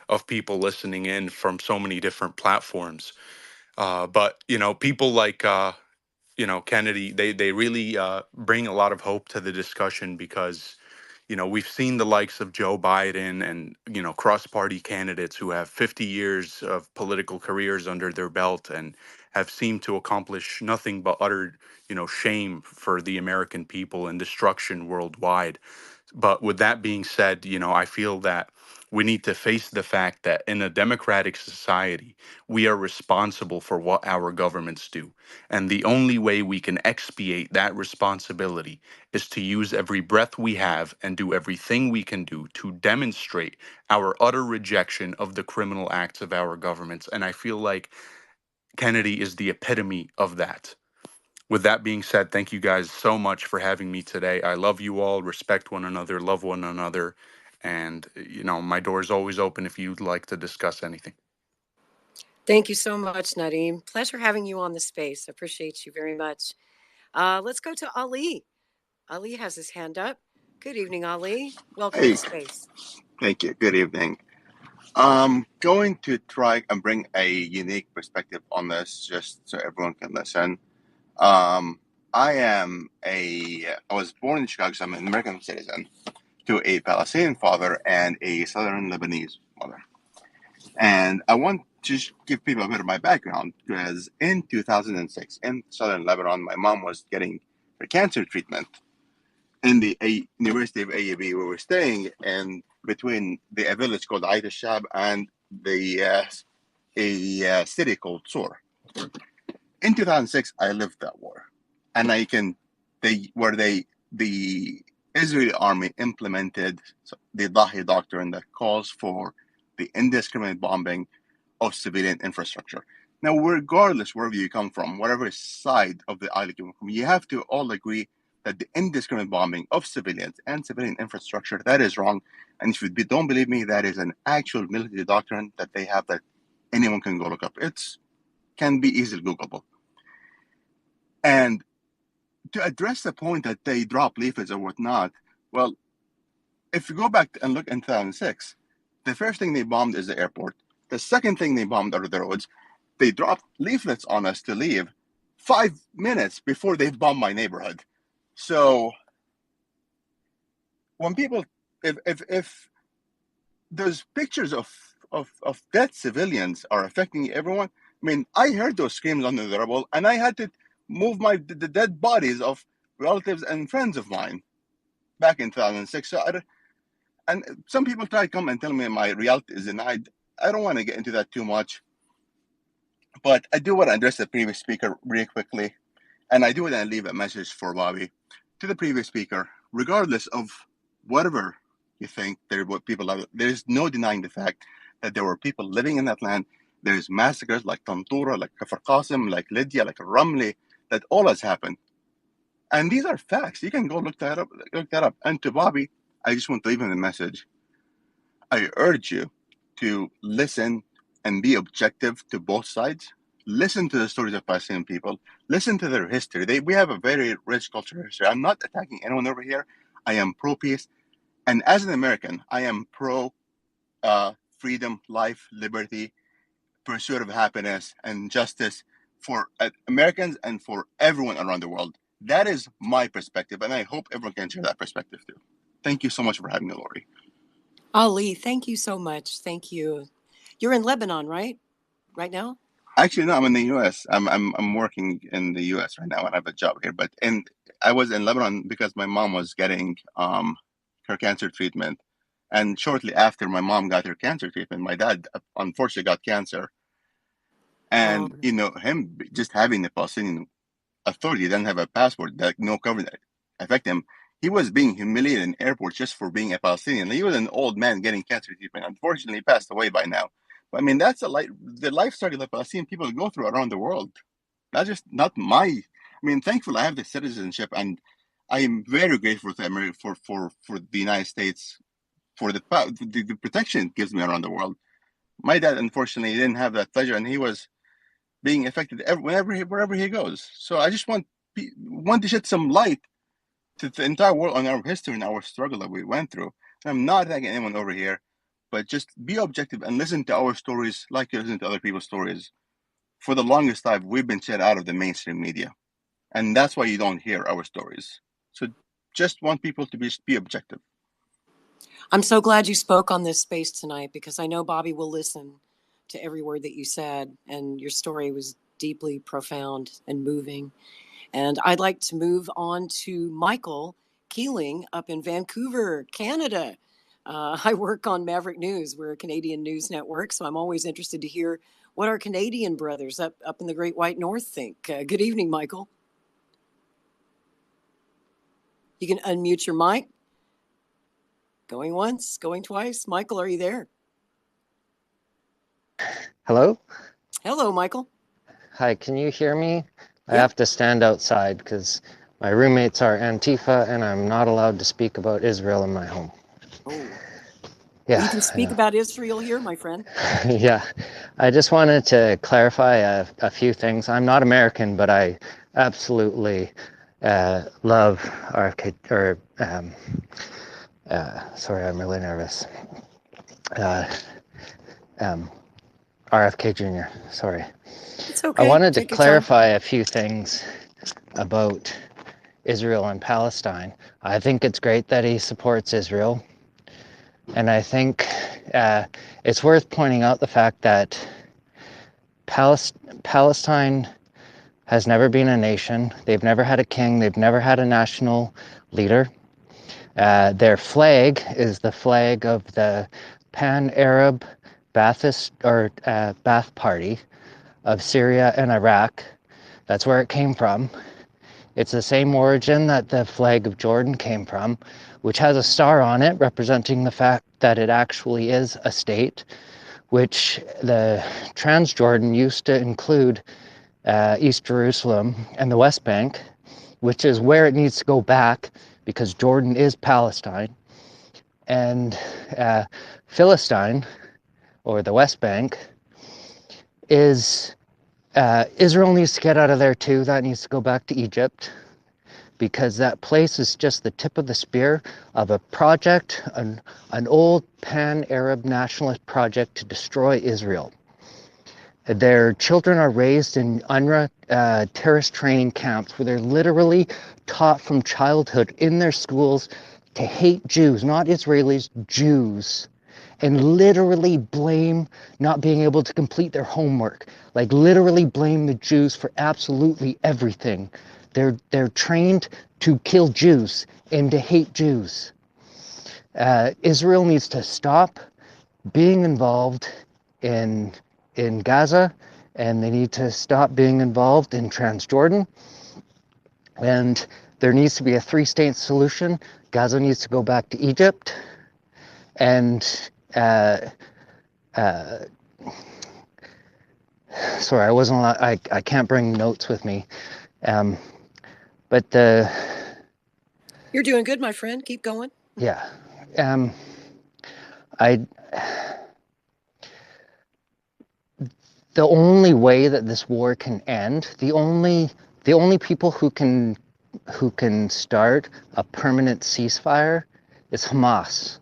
of people listening in from so many different platforms. But people like Kennedy, they really bring a lot of hope to the discussion because we've seen the likes of Joe Biden and cross-party candidates who have 50 years of political careers under their belt and have seemed to accomplish nothing but utter shame for the American people and destruction worldwide. But with that being said, I feel that we need to face the fact that in a democratic society, we are responsible for what our governments do. And the only way we can expiate that responsibility is to use every breath we have and do everything we can do to demonstrate our utter rejection of the criminal acts of our governments. And I feel like Kennedy is the epitome of that. With that being said, thank you guys so much for having me today. I love you all, respect one another, love one another. And, my door is always open if you'd like to discuss anything. Thank you so much, Nadeem. Pleasure having you on the space. Appreciate you very much. Let's go to Ali. Ali has his hand up. Good evening, Ali. Welcome to Hey, the space. thank you. Good evening. Going to try and bring a unique perspective on this just so everyone can listen. I was born in Chicago, so I'm an American citizen, to a Palestinian father and a Southern Lebanese mother. And I want to give people a bit of my background because in 2006 in Southern Lebanon, my mom was getting her cancer treatment in the University of AUB where we're staying, and between a village called Ait al-Shab and a city called Sur. In 2006, I lived that war, and the Israeli army implemented the Dahi Doctrine that calls for the indiscriminate bombing of civilian infrastructure. Now, regardless wherever you come from, whatever side of the aisle you come from, you have to all agree that the indiscriminate bombing of civilians and civilian infrastructure, that is wrong. And if you don't believe me, that is an actual military doctrine that they have that anyone can go look up. It can be easily Googleable. And to address the point that they drop leaflets or whatnot, well, if you go back and look in 2006, the first thing they bombed is the airport. The second thing they bombed are the roads. They dropped leaflets on us to leave 5 minutes before they bombed my neighborhood. So when people, if those pictures of dead civilians are affecting everyone, I mean, I heard those screams under the rubble, and I had to move the dead bodies of relatives and friends of mine back in 2006. So and some people try to come and tell me my reality is denied. I don't want to get into that too much, but I do want to address the previous speaker really quickly, and I do want to leave a message for Bobby. To the previous speaker, regardless of whatever you think there were people, there is no denying the fact that there were people living in that land. There's massacres like Tantura, like Kafr Qasim, like Lydia, like Ramli, that all has happened. And these are facts. You can go look that up. And to Bobby, I just want to leave him a message. I urge you to listen and be objective to both sides. Listen to the stories of Palestinian people. Listen to their history. We have a very rich cultural history. I'm not attacking anyone over here. I am pro-peace. And as an American, I am pro-freedom, life, liberty, pursuit of happiness, and justice for Americans and for everyone around the world. That is my perspective, and I hope everyone can share that perspective too. Thank you so much for having me, Lori. Ali, thank you so much. Thank you. You're in Lebanon, right? Right now? Actually, no, I'm in the U.S. I'm working in the U.S. right now. I have a job here, but I was in Lebanon because my mom was getting her cancer treatment, and shortly after my mom got her cancer treatment, my dad unfortunately got cancer, and him just having the Palestinian Authority doesn't have a passport that no covenant affect him. He was being humiliated in airports just for being a Palestinian. He was an old man getting cancer treatment. Unfortunately, he passed away by now. But I mean, that's the life struggle that Palestinian people go through around the world. Not my. I mean, thankfully, I have the citizenship, and I am very grateful to America for the United States for the protection it gives me around the world. My dad, unfortunately, didn't have that pleasure, and he was being affected wherever he goes. So I just want to shed some light to the entire world on our history and our struggle that we went through. I'm not attacking anyone over here, but just be objective and listen to our stories like you listen to other people's stories. For the longest time, we've been shut out of the mainstream media, and that's why you don't hear our stories. So just want people to be objective. I'm so glad you spoke on this space tonight, because I know Bobby will listen to every word that you said, and your story was deeply profound and moving. And I'd like to move on to Michael Keeling up in Vancouver, Canada. I work on Maverick News. We're a Canadian news network, so I'm always interested to hear what our Canadian brothers up in the Great White North think. Good evening, Michael. You can unmute your mic. Going once, going twice. Michael, are you there? Hello? Hello, Michael. Hi, can you hear me? I Yeah. have to stand outside because my roommates are Antifa and I'm not allowed to speak about Israel in my home. Oh. Yeah. Well, you can speak about Israel here, my friend. Yeah. I just wanted to clarify a few things. I'm not American, but I absolutely love RFK, sorry, I'm really nervous. RFK Jr., sorry. It's okay. I wanted to Take your clarify time. a few things about Israel and Palestine. I think it's great that he supports Israel. And I think it's worth pointing out the fact that Palestine has never been a nation. They've never had a king. They've never had a national leader. Their flag is the flag of the Pan-Arab Ba'athist or Ba'ath Party of Syria and Iraq. That's where it came from. It's the same origin that the flag of Jordan came from, which has a star on it representing the fact that it actually is a state, which the Transjordan used to include East Jerusalem and the West Bank, which is where it needs to go back because Jordan is Palestine. And Philistine, or the West Bank, is Israel needs to get out of there too. That needs to go back to Egypt, because that place is just the tip of the spear of a project, an old pan-Arab nationalist project to destroy Israel. Their children are raised in UNRWA terrorist training camps where they're literally taught from childhood in their schools to hate Jews, not Israelis, Jews, and literally blame not being able to complete their homework. Like literally blame the Jews for absolutely everything. They're trained to kill Jews and to hate Jews. Israel needs to stop being involved in Gaza, and they need to stop being involved in Transjordan. And there needs to be a three-state solution. Gaza needs to go back to Egypt, and sorry, I wasn't allowed, I can't bring notes with me. But you're doing good, my friend. Keep going. Yeah. The only way that this war can end, the only people who can start a permanent ceasefire is Hamas.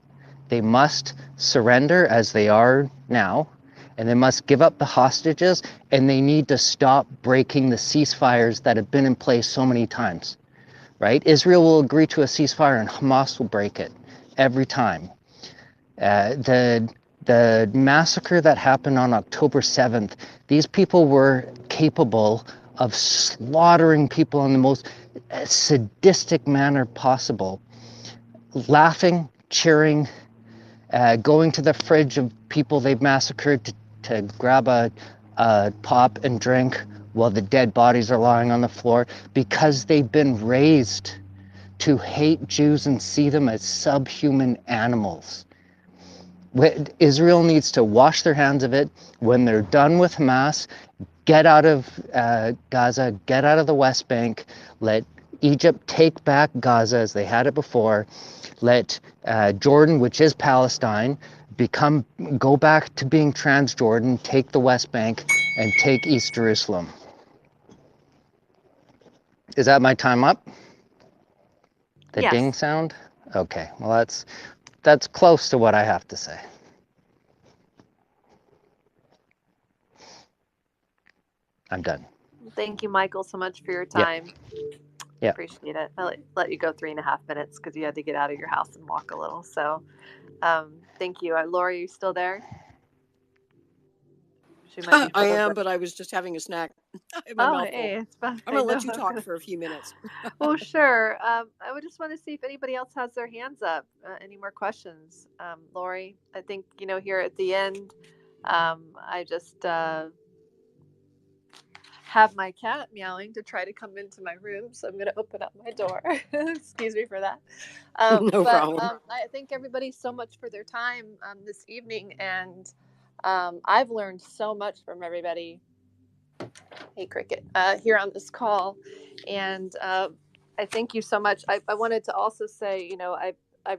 They must surrender as they are now, and they must give up the hostages, and they need to stop breaking the ceasefires that have been in place so many times. Right? Israel will agree to a ceasefire and Hamas will break it every time. The massacre that happened on October 7th, these people were capable of slaughtering people in the most sadistic manner possible, laughing, cheering, going to the fridge of people they've massacred to grab a pop and drink while the dead bodies are lying on the floor, because they've been raised to hate Jews and see them as subhuman animals. Israel needs to wash their hands of it. When they're done with Hamas, get out of Gaza, get out of the West Bank, let Egypt take back Gaza as they had it before, let Jordan, which is Palestine, go back to being Transjordan, take the West Bank, and take East Jerusalem. Is that my time up? The Yes. ding sound? Okay, well that's close to what I have to say. I'm done. Thank you, Michael, so much for your Yeah. time. Yeah. Appreciate it. I'll let you go 3.5 minutes because you had to get out of your house and walk a little. So thank you. Laura, are you still there? She might be I am, frozen. but I was just having a snack in my mouth. Hey, it's fine. I'm going to let you talk for a few minutes. Well, sure. I would just want to see if anybody else has their hands up. Any more questions? Lori, I think, here at the end, I just have my cat meowing to try to come into my room. So I'm going to open up my door. Excuse me for that. No problem. I thank everybody so much for their time this evening. And I've learned so much from everybody. Hey, Cricket, here on this call. And I thank you so much. I wanted to also say, I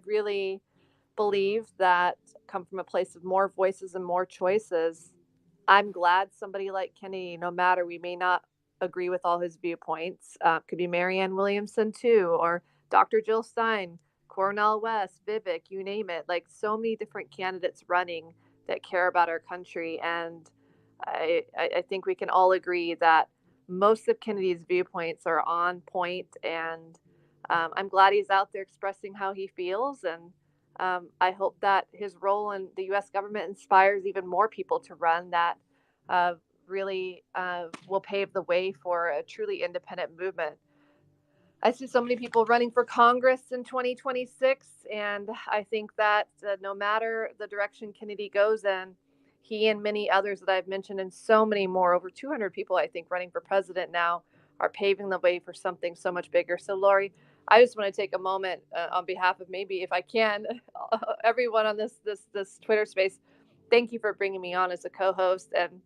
really believe that come from a place of more voices and more choices. I'm glad somebody like Kenny, no matter, we may not agree with all his viewpoints, could be Marianne Williamson too, or Dr. Jill Stein, Cornel West, Vivek, you name it, like so many different candidates running that care about our country. And I think we can all agree that most of Kennedy's viewpoints are on point, and I'm glad he's out there expressing how he feels. And I hope that his role in the U.S. government inspires even more people to run that really will pave the way for a truly independent movement. I see so many people running for Congress in 2026, and I think that no matter the direction Kennedy goes in, he and many others that I've mentioned, and so many more, over 200 people, I think, running for president now, are paving the way for something so much bigger. So, Lori, I just want to take a moment on behalf of, maybe, if I can, everyone on this Twitter space. Thank you for bringing me on as a co-host and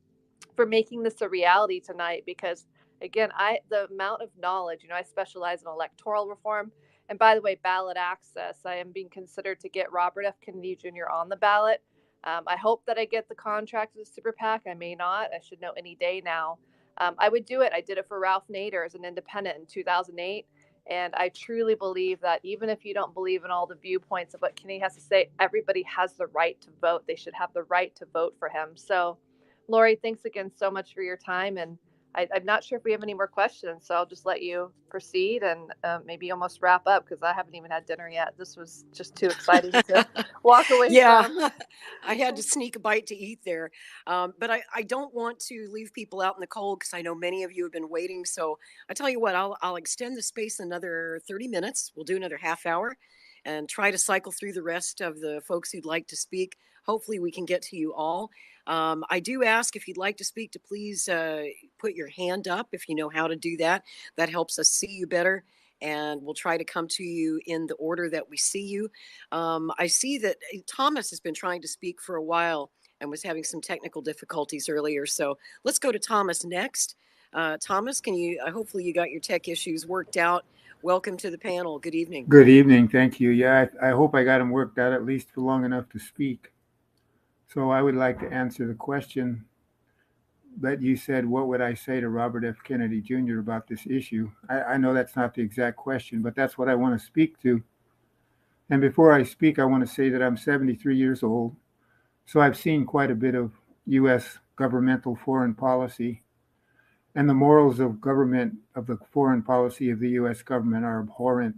for making this a reality tonight, because again, the amount of knowledge, I specialize in electoral reform, and by the way, ballot access. I am being considered to get Robert F. Kennedy Jr. on the ballot. I hope that I get the contract with the super PAC. I may not. I should know any day now. I would do it. I did it for Ralph Nader as an independent in 2008. And I truly believe that even if you don't believe in all the viewpoints of what Kennedy has to say, everybody has the right to vote. They should have the right to vote for him. So, Lori, thanks again so much for your time. And I'm not sure if we have any more questions, so I'll just let you proceed and maybe almost wrap up, because I haven't even had dinner yet. This was just too exciting to walk away from. I had to sneak a bite to eat there. But I don't want to leave people out in the cold, because I know many of you have been waiting. So I tell you what, I'll extend the space another 30 minutes. We'll do another half hour and try to cycle through the rest of the folks who'd like to speak. Hopefully we can get to you all. I do ask, if you'd like to speak, to please put your hand up if you know how to do that. That helps us see you better, and we'll try to come to you in the order that we see you. I see that Thomas has been trying to speak for a while and was having some technical difficulties earlier. So let's go to Thomas next. Thomas, hopefully you got your tech issues worked out. Welcome to the panel. Good evening. Good evening. Thank you. Yeah, I hope I got them worked out at least for long enough to speak. So I would like to answer the question that you said, what would I say to Robert F. Kennedy Jr. about this issue? I know that's not the exact question, but that's what I want to speak to. And before I speak, I want to say that I'm 73 years old. So I've seen quite a bit of U.S. governmental foreign policy. And the morals of the foreign policy of the U.S. government are abhorrent.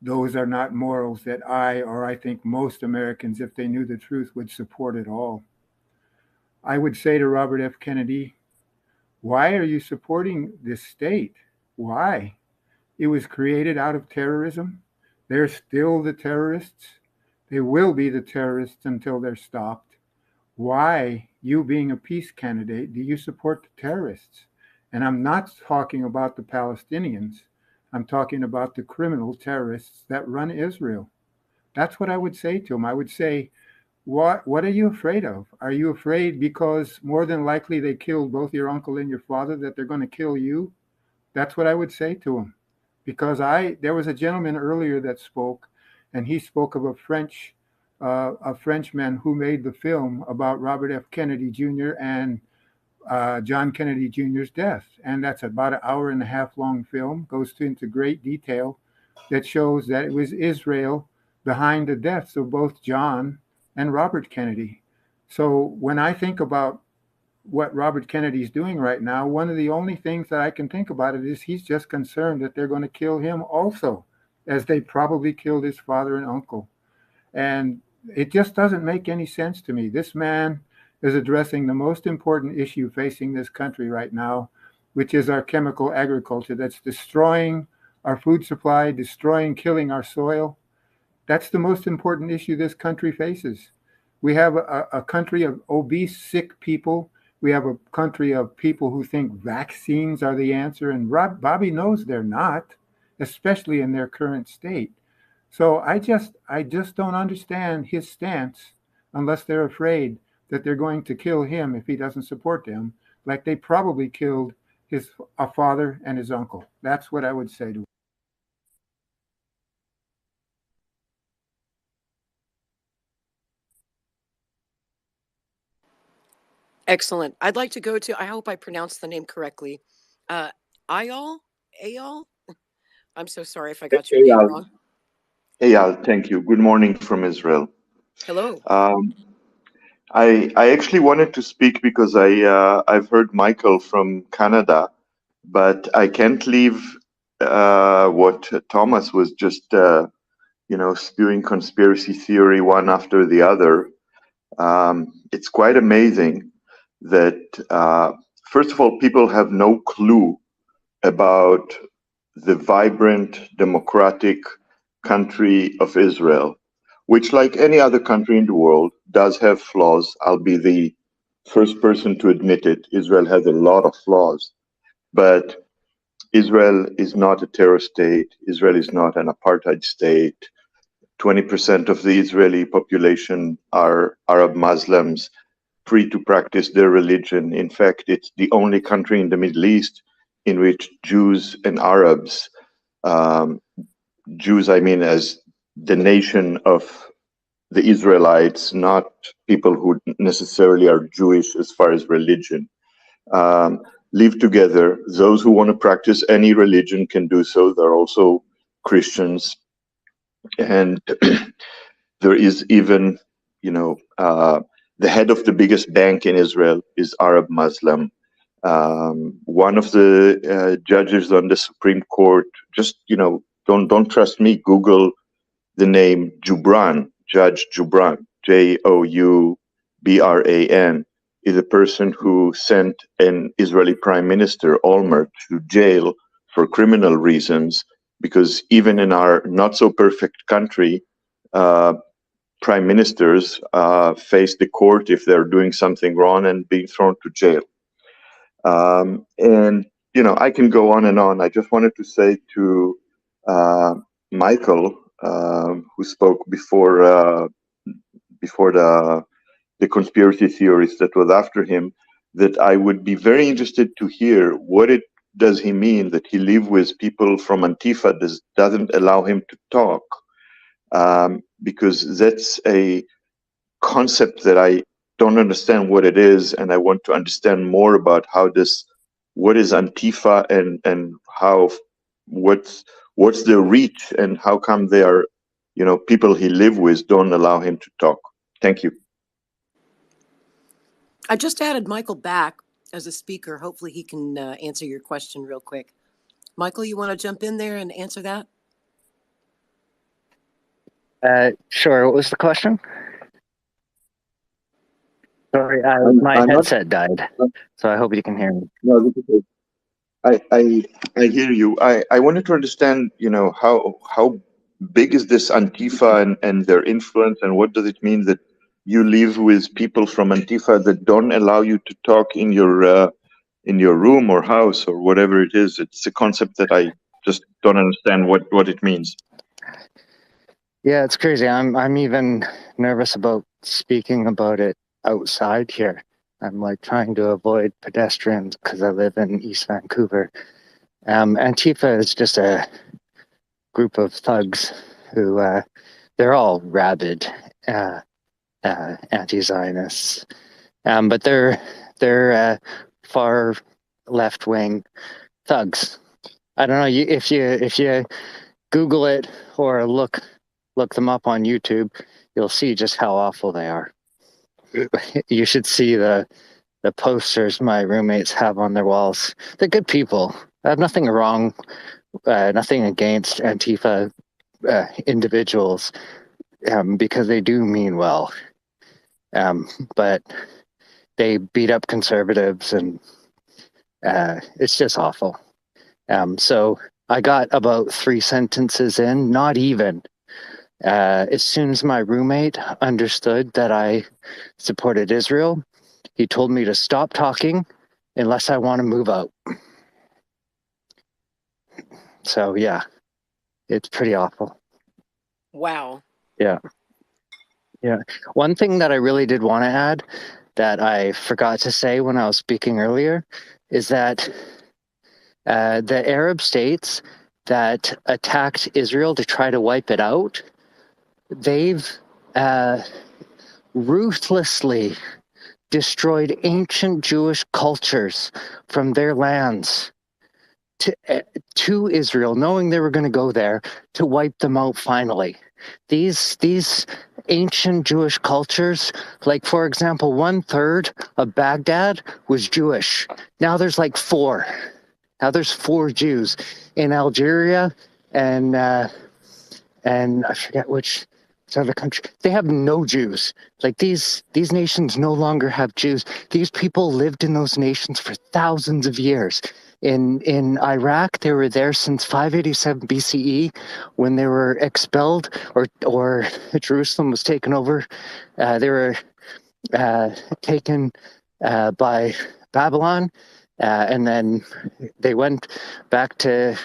those are not morals that I think most Americans, if they knew the truth, would support at all. I would say to Robert F. Kennedy, why are you supporting this state? Why? It was created out of terrorism. They're still the terrorists. They will be the terrorists until they're stopped. Why, you being a peace candidate, do you support the terrorists? And I'm not talking about the Palestinians. I'm talking about the criminal terrorists that run Israel. That's what I would say to him. I would say, what are you afraid of? Are you afraid because more than likely they killed both your uncle and your father that they're going to kill you? That's what I would say to him. Because there was a gentleman earlier that spoke, and he spoke of a Frenchman who made the film about Robert F. Kennedy Jr. and John Kennedy Jr.'s death. And that's about an hour and a half long film, goes into great detail that shows that it was Israel behind the deaths of both John and Robert Kennedy. So when I think about what Robert Kennedy's doing right now, one of the only things that I can think about it is he's just concerned that they're going to kill him also, as they probably killed his father and uncle. And it just doesn't make any sense to me. This man is addressing the most important issue facing this country right now, which is our chemical agriculture that's destroying our food supply, killing our soil. That's the most important issue this country faces. We have a country of obese, sick people. We have a country of people who think vaccines are the answer, and Bobby knows they're not, especially in their current state. So I just don't understand his stance unless they're afraid that they're going to kill him if he doesn't support them, like they probably killed his father and his uncle. That's what I would say to him. Excellent. I'd like to go to, I hope I pronounced the name correctly. Ayal? Ayal? I'm so sorry if I got your name wrong. Eyal, thank you. Good morning from Israel. Hello. I actually wanted to speak because I've heard Michael from Canada, but I can't leave what Thomas was just spewing conspiracy theory one after the other. It's quite amazing that first of all, people have no clue about the vibrant democratic country of Israel, which, like any other country in the world, does have flaws. I'll be the first person to admit it. Israel has a lot of flaws, but Israel is not a terror state. Israel is not an apartheid state. 20% of the Israeli population are Arab Muslims, free to practice their religion. In fact, it's the only country in the Middle East in which Jews and Arabs, Jews, I mean, as the nation of the Israelites, not people who necessarily are Jewish as far as religion, live together. Those who want to practice any religion can do so. There are also Christians. And there is even, the head of the biggest bank in Israel is Arab Muslim. One of the judges on the Supreme Court, just, don't trust me, Google the name Joubran, Judge Joubran, Joubran, is a person who sent an Israeli Prime Minister, Olmert, to jail for criminal reasons, because even in our not so perfect country, prime ministers face the court if they're doing something wrong and being thrown to jail. And, I can go on and on. I just wanted to say to Michael, who spoke before the conspiracy theorist that was after him, that I would be very interested to hear what does he mean that he live with people from Antifa doesn't allow him to talk, because that's a concept that I don't understand what it is, and I want to understand more about what is Antifa and what's their reach and how come they are, people he live with don't allow him to talk. Thank you. I just added Michael back as a speaker. Hopefully he can answer your question real quick. Michael, you want to jump in there and answer that? Sure. What was the question? Sorry, my I'm not. headset died, so I hope you can hear me. No, this is okay. I hear you. I wanted to understand, how big is this Antifa and their influence, and what does it mean that you live with people from Antifa that don't allow you to talk in your room or house or whatever it is? It's a concept that I just don't understand what it means. Yeah, it's crazy. I'm even nervous about speaking about it outside here. I'm like trying to avoid pedestrians because I live in East Vancouver. Antifa is just a group of thugs who they're all rabid anti-Zionists, but they're far left-wing thugs. I don't know if you Google it or look them up on YouTube, you'll see just how awful they are. You should see the posters my roommates have on their walls. They're good people. I have nothing wrong, nothing against Antifa individuals, because they do mean well. But they beat up conservatives, and it's just awful. So I got about 3 sentences in, not even. As soon as my roommate understood that I supported Israel, he told me to stop talking unless I want to move out. So yeah, it's pretty awful. Wow. Yeah. One thing that I really did want to add that I forgot to say when I was speaking earlier is that the Arab states that attacked Israel to try to wipe it out, they've ruthlessly destroyed ancient Jewish cultures from their lands to Israel, knowing they were going to go there to wipe them out finally. These ancient Jewish cultures, like for example, 1/3 of Baghdad was Jewish. Now there's like 4. Now there's 4 Jews in Algeria and I forget which other country. They have no Jews. Like these nations no longer have Jews. These people lived in those nations for thousands of years. In Iraq, they were there since 587 BCE when they were expelled or Jerusalem was taken over. They were taken by Babylon, and then they went back to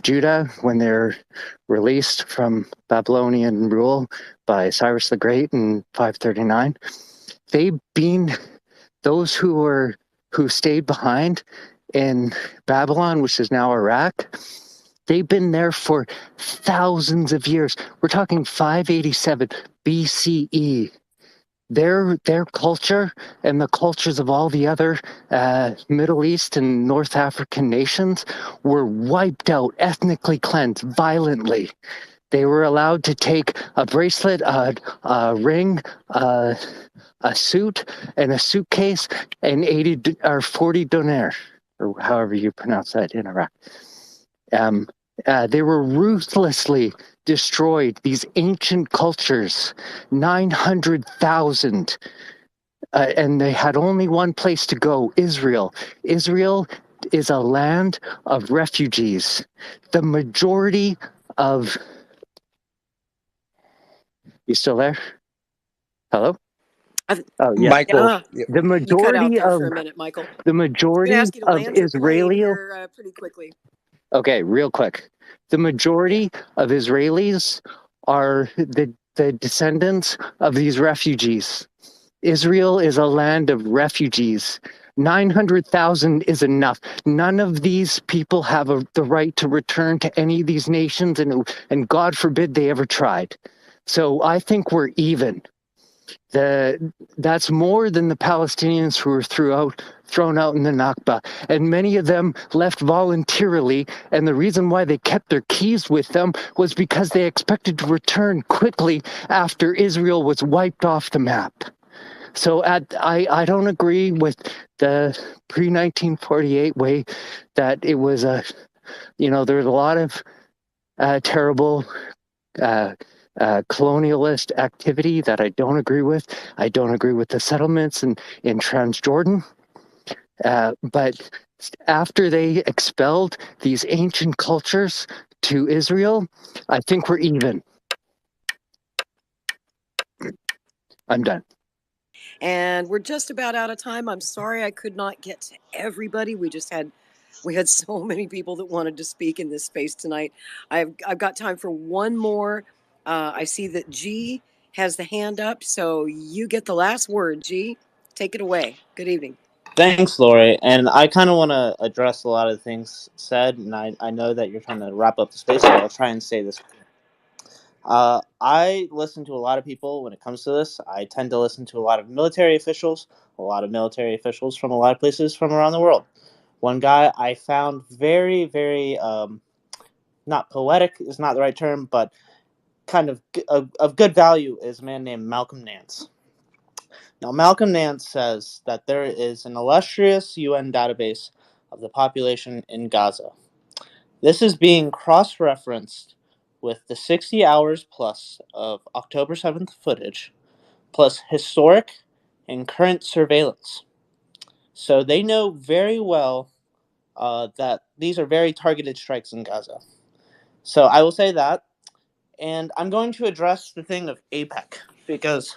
Judah when they're released from Babylonian rule by Cyrus the Great in 539. They've been those who stayed behind in Babylon, which is now Iraq. They've been there for thousands of years. We're talking 587 BCE. Their culture and the cultures of all the other Middle East and North African nations were wiped out, ethnically cleansed violently. They were allowed to take a bracelet, a ring, a suit, and a suitcase, and 80 or 40 donaire, or however you pronounce that in Iraq. They were ruthlessly destroyed, these ancient cultures, 900,000. And they had only one place to go, Israel. Israel is a land of refugees. The majority of... You still there? Hello? Oh, yeah. Michael, The You cut out majority there of... for a minute, Michael. The I'm going to majority ask you to of land your plane Israeli... here pretty quickly. Okay, real quick. The majority of Israelis are the descendants of these refugees. Israel is a land of refugees. 900,000 is enough. None of these people have the right to return to any of these nations, and God forbid they ever tried. So I think we're even. That's more than the Palestinians who were thrown out in the Nakba. And many of them left voluntarily. And the reason why they kept their keys with them was because they expected to return quickly after Israel was wiped off the map. So I don't agree with the pre-1948 way that it was there was a lot of terrible colonialist activity that I don't agree with. I don't agree with the settlements in Transjordan. But after they expelled these ancient cultures to Israel, I think we're even. I'm done. And we're just about out of time. I'm sorry I could not get to everybody. We had so many people that wanted to speak in this space tonight. I've got time for one more. I see that G has the hand up, so you get the last word. G, take it away. Good evening. Thanks, Lori. And I kind of want to address a lot of things said, and I know that you're trying to wrap up the space, so I'll try and say this. I listen to a lot of people when it comes to this. I tend to listen to a lot of military officials from a lot of places from around the world. One guy I found very, very, not poetic is not the right term, but kind of good value is a man named Malcolm Nance. Now, Malcolm Nance says that there is an illustrious UN database of the population in Gaza. This is being cross-referenced with the 60 hours plus of October 7th footage, plus historic and current surveillance. So they know very well that these are very targeted strikes in Gaza. So I will say that, and I'm going to address the thing of AIPAC, because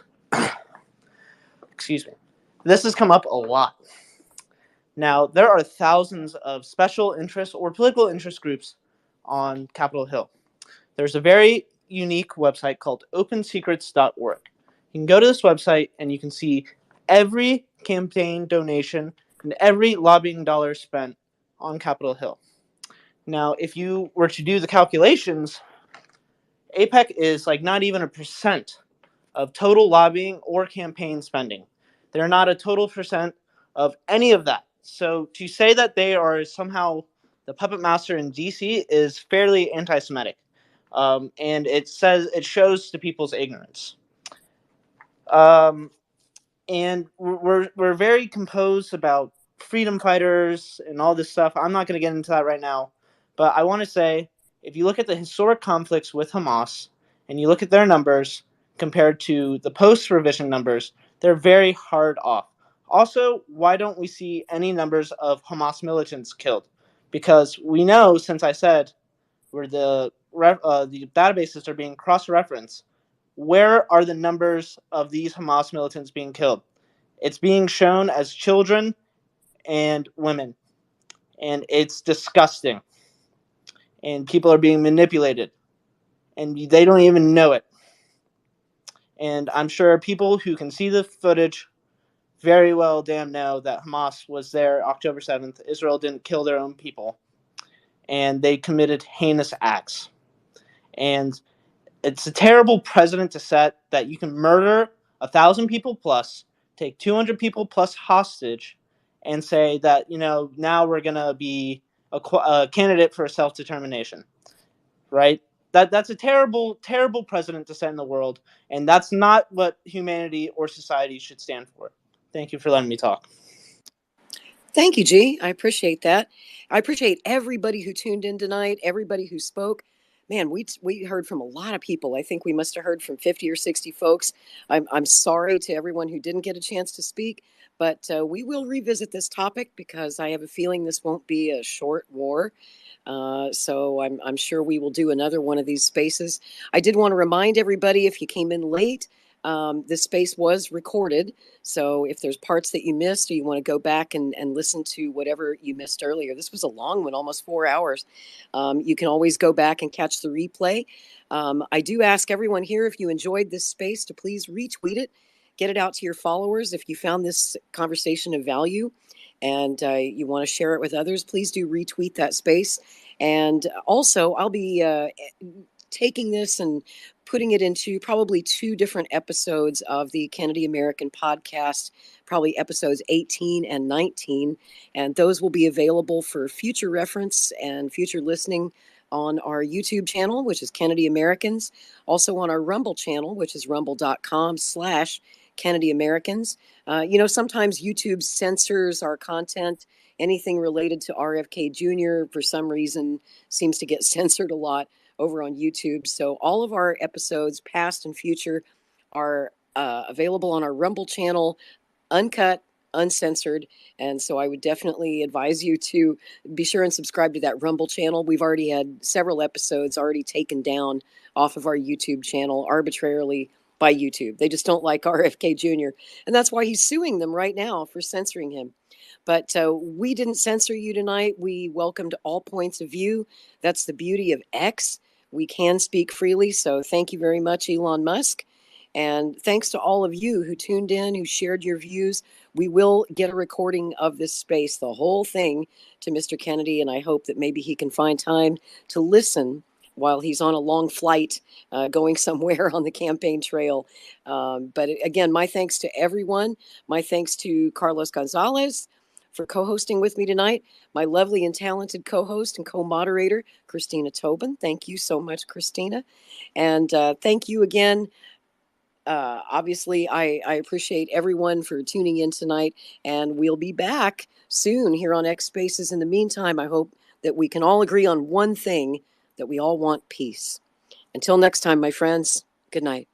excuse me, this has come up a lot. Now, there are thousands of special interest or political interest groups on Capitol Hill. There's a very unique website called opensecrets.org. You can go to this website and you can see every campaign donation and every lobbying dollar spent on Capitol Hill. Now, if you were to do the calculations, AIPAC is like not even 1% of total lobbying or campaign spending. They're not a total percent of any of that. So to say that they are somehow the puppet master in DC is fairly anti-Semitic, and it shows to people's ignorance. And we're very composed about freedom fighters and all this stuff. I'm not going to get into that right now, but I want to say, if you look at the historic conflicts with Hamas and you look at their numbers compared to the post-revision numbers, they're very hard off. Also, why don't we see any numbers of Hamas militants killed? Because we know, since I said, where the databases are being cross-referenced, where are the numbers of these Hamas militants being killed? It's being shown as children and women, and it's disgusting. And people are being manipulated, and they don't even know it. And I'm sure people who can see the footage very well damn know that Hamas was there October 7th. Israel didn't kill their own people, and they committed heinous acts. And it's a terrible precedent to set that you can murder 1,000 people plus, take 200 people plus hostage, and say that, now we're going to be a candidate for self-determination, right? That's a terrible, terrible precedent to set in the world, and that's not what humanity or society should stand for. Thank you for letting me talk. Thank you, G. I appreciate that. I appreciate everybody who tuned in tonight, everybody who spoke. Man, we heard from a lot of people. I think we must have heard from 50 or 60 folks. I'm sorry to everyone who didn't get a chance to speak, but we will revisit this topic because I have a feeling this won't be a short war. So I'm sure we will do another one of these spaces. I did want to remind everybody, if you came in late, this space was recorded. So if there's parts that you missed or you want to go back and listen to whatever you missed earlier, this was a long one, almost 4 hours. You can always go back and catch the replay. I do ask everyone here, if you enjoyed this space, to please retweet it, get it out to your followers. If you found this conversation of value and you want to share it with others, please do retweet that space. And also, I'll be taking this and putting it into probably 2 different episodes of the Kennedy American podcast, probably episodes 18 and 19. And those will be available for future reference and future listening on our YouTube channel, which is Kennedy Americans. Also on our Rumble channel, which is rumble.com/Kennedy Americans. Sometimes YouTube censors our content. Anything related to RFK Jr. for some reason seems to get censored a lot. over on YouTube. So all of our episodes, past and future, are available on our Rumble channel, uncut, uncensored. And so I would definitely advise you to be sure and subscribe to that Rumble channel. We've already had several episodes already taken down off of our YouTube channel arbitrarily by YouTube. They just don't like RFK Jr. And that's why he's suing them right now for censoring him. But we didn't censor you tonight. We welcomed all points of view. That's the beauty of X. We can speak freely. So thank you very much, Elon Musk. And thanks to all of you who tuned in, who shared your views. We will get a recording of this space, the whole thing, to Mr. Kennedy. And I hope that maybe he can find time to listen while he's on a long flight going somewhere on the campaign trail. But again, my thanks to everyone. My thanks to Carlos Gonzalez for co-hosting with me tonight. My lovely and talented co-host and co-moderator, Christina Tobin. Thank you so much, Christina. And thank you again. Obviously, I appreciate everyone for tuning in tonight, and we'll be back soon here on X Spaces. In the meantime, I hope that we can all agree on one thing, that we all want peace. Until next time, my friends, good night.